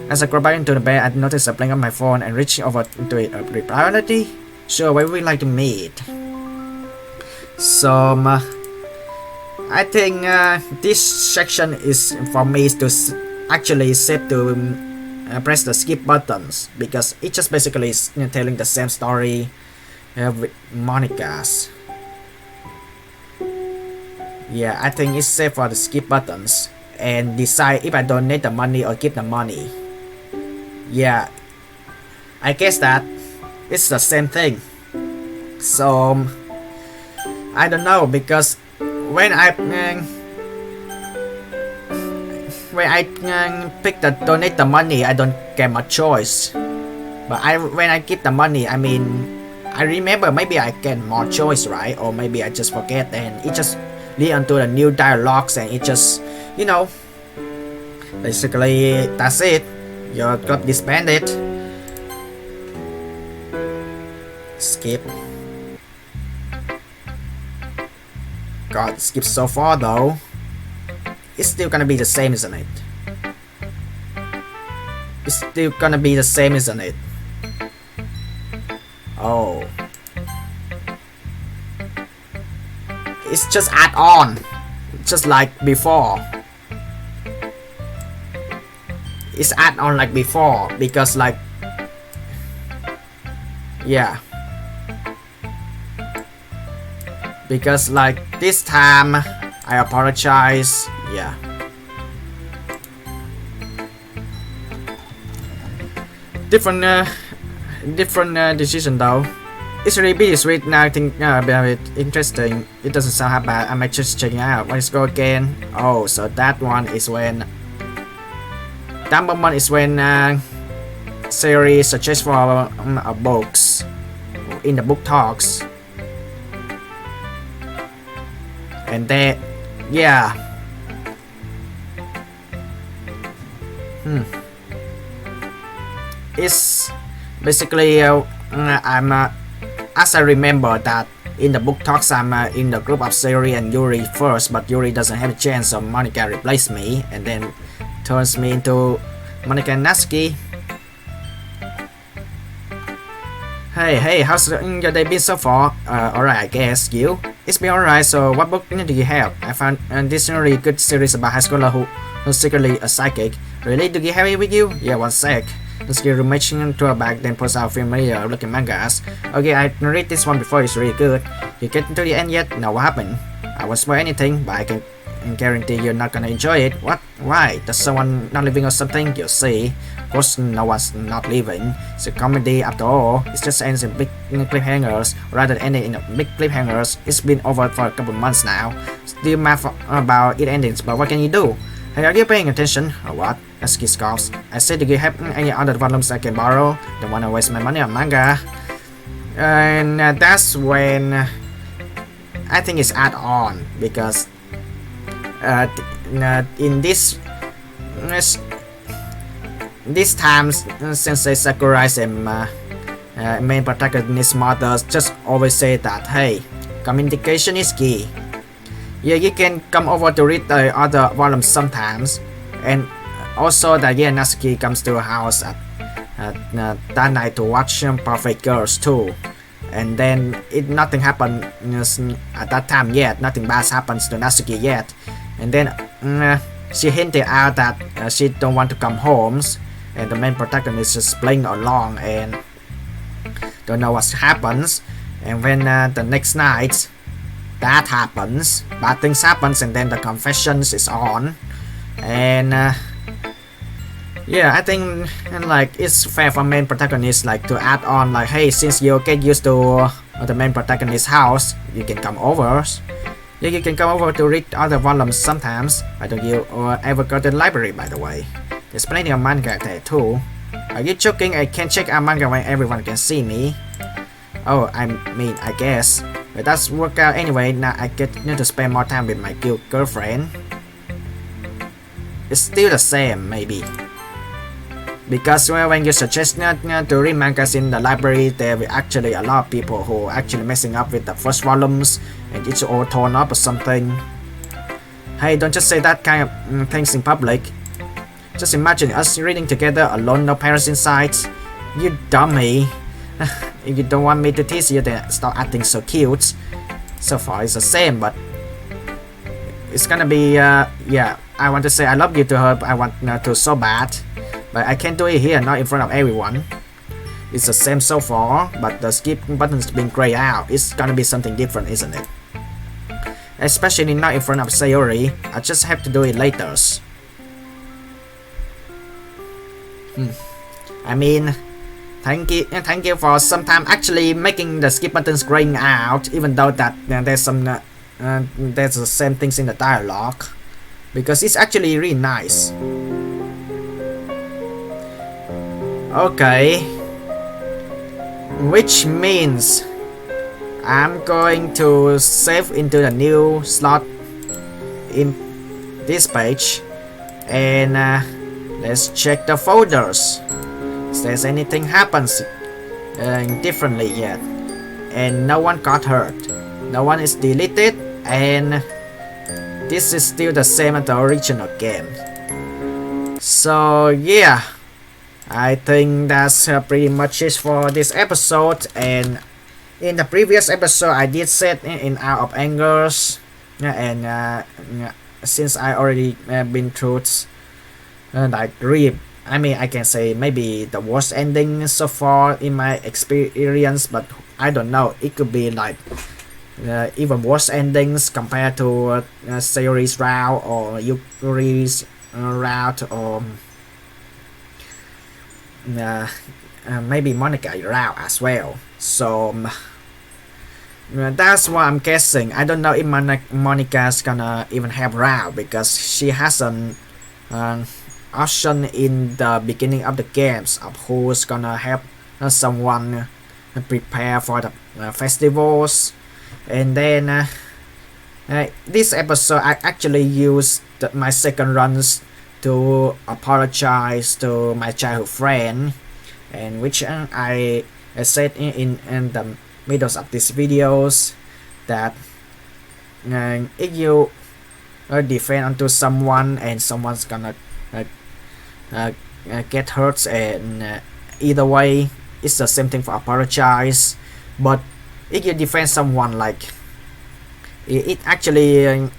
As I go back into the bed, I noticed a blink on my phone and reached over to it. Reply already? Sure, where would we like to meet? So, I think this section is for me to actually set to press the skip buttons, because it just basically is telling the same story with Monica's. Yeah, I think it's set for the skip buttons and decide if I donate the money or give the money. Yeah, I guess that it's the same thing. So I don't know, because when I pick the donate the money, I don't get much choice. But when I give the money, I mean, I remember maybe I get more choice, right? Or maybe I just forget and it just lead onto the new dialogues and it just, basically that's it. Your club disbanded. Skip. God, skip so far though. It's still gonna be the same, isn't it? It's still gonna be the same, isn't it? Oh. It's just add on. Just like before. It's add on like before, because like, yeah, because like this time I apologize. Yeah, different decision though. It's really bittersweet now. I think about it interesting. It doesn't sound that bad. I might just check it out. Let's go again. Oh, so that one is when. That moment is when Siri suggests for books in the book talks, and then yeah, it's basically I'm as I remember that in the book talks I'm in the group of Siri and Yuri first, but Yuri doesn't have a chance, so Monica replaced me and then turns me into Monica and Natsuki. Hey, how's your day been so far? Alright, I guess. You? It's been alright, so what book do you have? I found this really good series about high schooler who's secretly a psychic. Really? Do you have it with you? Yeah, one sec. Natsuki rummaged into her bag, then pulls out familiar looking mangas. Okay, I read this one before, it's really good. You get to the end yet? No, what happened? I won't spoil anything, but I can guarantee you're not gonna enjoy it. What? Why? Does someone not leaving or something? You'll see. Of course, no one's not leaving. It's a comedy after all. It just ends in big cliffhangers rather than ending in big cliffhangers. It's been over for a couple months now. Still mad about it endings, but what can you do? Hey, are you paying attention? Or what? Natsuki scoffs. I said, do you have any other volumes I can borrow? Don't wanna waste my money on manga. And that's when I think it's add-on because in this times Sensei Sakurai and main protagonist mothers just always say that hey, communication is key. Yeah, you can come over to read the other volumes sometimes, and also that Natsuki comes to her house at that night to watch Perfect Girls too. And then nothing happened at that time yet. Nothing bad happens to Natsuki yet. And then she hinted out that she don't want to come home, and the main protagonist is playing along and don't know what happens. And when the next night that happens, bad things happens, and then the confessions is on, and yeah, I think like it's fair for main protagonist like to add on like, hey, since you get used to the main protagonist's house, you can come over. Yeah, you can come over to read other volumes sometimes. Why don't you ever go to the library, by the way? There's plenty of manga there too. Are you joking? I can't check out manga when everyone can see me. Oh, I mean, I guess. But that's work out anyway. Now I get to spend more time with my cute girlfriend. It's still the same, maybe. Because when you suggest to read mangas in the library, there will actually a lot of people who are actually messing up with the first volumes and it's all torn up or something. Hey, don't just say that kind of things in public. Just imagine us reading together alone, no parents inside. You dummy. If you don't want me to tease you, then stop acting so cute. So far it's the same, but it's gonna be yeah, I want to say I love you to her, but I want to so bad, but I can't do it here, not in front of everyone. It's the same so far, but the skip button's been grayed out. It's gonna be something different, isn't it? Especially not in front of Sayori. I just have to do it later. I mean, thank you for sometime actually making the skip buttons graying out, even though that there's the same things in the dialogue, because it's actually really nice. Okay, which means I'm going to save into the new slot in this page, and let's check the folders. If there's anything happens differently yet, and no one got hurt, no one is deleted, and this is still the same as the original game. So yeah, I think that's pretty much it for this episode. And in the previous episode I did set in Out of Angers, and since I already been through like I mean, I can say maybe the worst ending so far in my experience, but I don't know, it could be like even worse endings compared to Sayori's route or Yukuri's route, or maybe Monica route as well. So that's what I'm guessing. I don't know if Monica's gonna even have route, because she has an option in the beginning of the games of who's gonna help someone prepare for the festivals. And then this episode I actually used my second runs to apologize to my childhood friend, and which I said in the middle of these videos that if you defend onto someone and someone's gonna get hurt, and either way it's the same thing for apologize. But if you defend someone, like it actually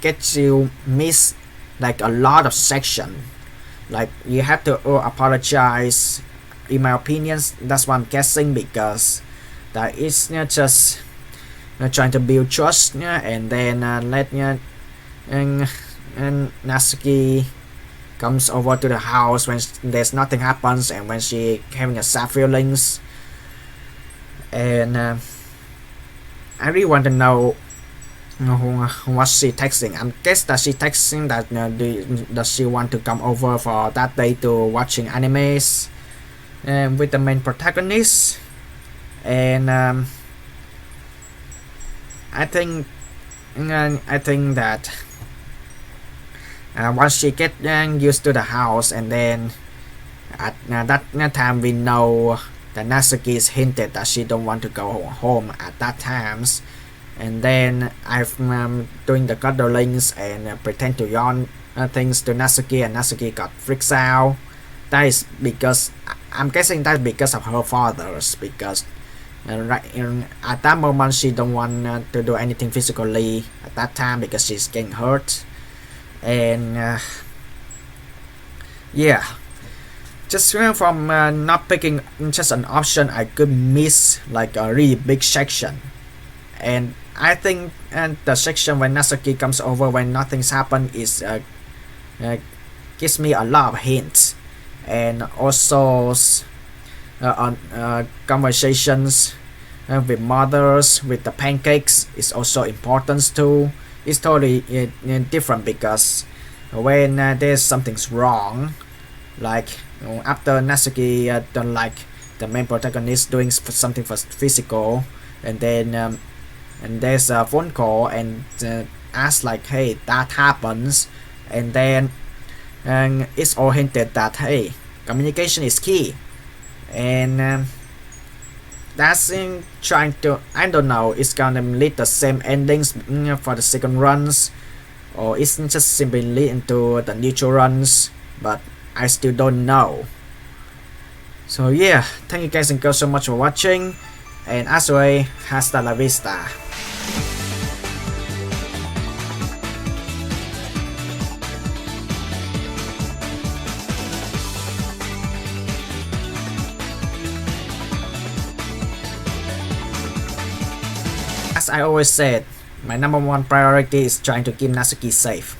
gets you miss like a lot of section, like you have to apologize, in my opinions. That's what I'm guessing, because that is just trying to build trust, and then let and Natsuki comes over to the house when there's nothing happens, and when she having a sad feelings. And I really want to know what she texting. I guess that she texting that does she want to come over for that day to watching animes with the main protagonist. And I think I think that once she get used to the house, and then at that time we know that Natsuki is hinted that she don't want to go home at that times, and then I've doing the cuddlings and pretend to yawn things to Natsuki, and Natsuki got freaks out. That is because I'm guessing that because of her fathers, because at that moment she don't want to do anything physically at that time because she's getting hurt, and yeah, just from not picking just an option, I could miss like a really big section. And I think the section when Natsuki comes over when nothing's happened is gives me a lot of hints, and also on conversations with mothers with the pancakes is also important too. It's totally different because when there's something's wrong, like after Natsuki don't like the main protagonist doing something for physical, and then and there's a phone call and ask like, hey, that happens, and then it's all hinted that hey, communication is key, and that's in trying to, I don't know, it's gonna lead the same endings for the second runs, or it's just simply lead into the neutral runs, but I still don't know. So yeah, thank you guys and girls so much for watching, and as always, hasta la vista. As I always said, my number one priority is trying to keep Natsuki safe.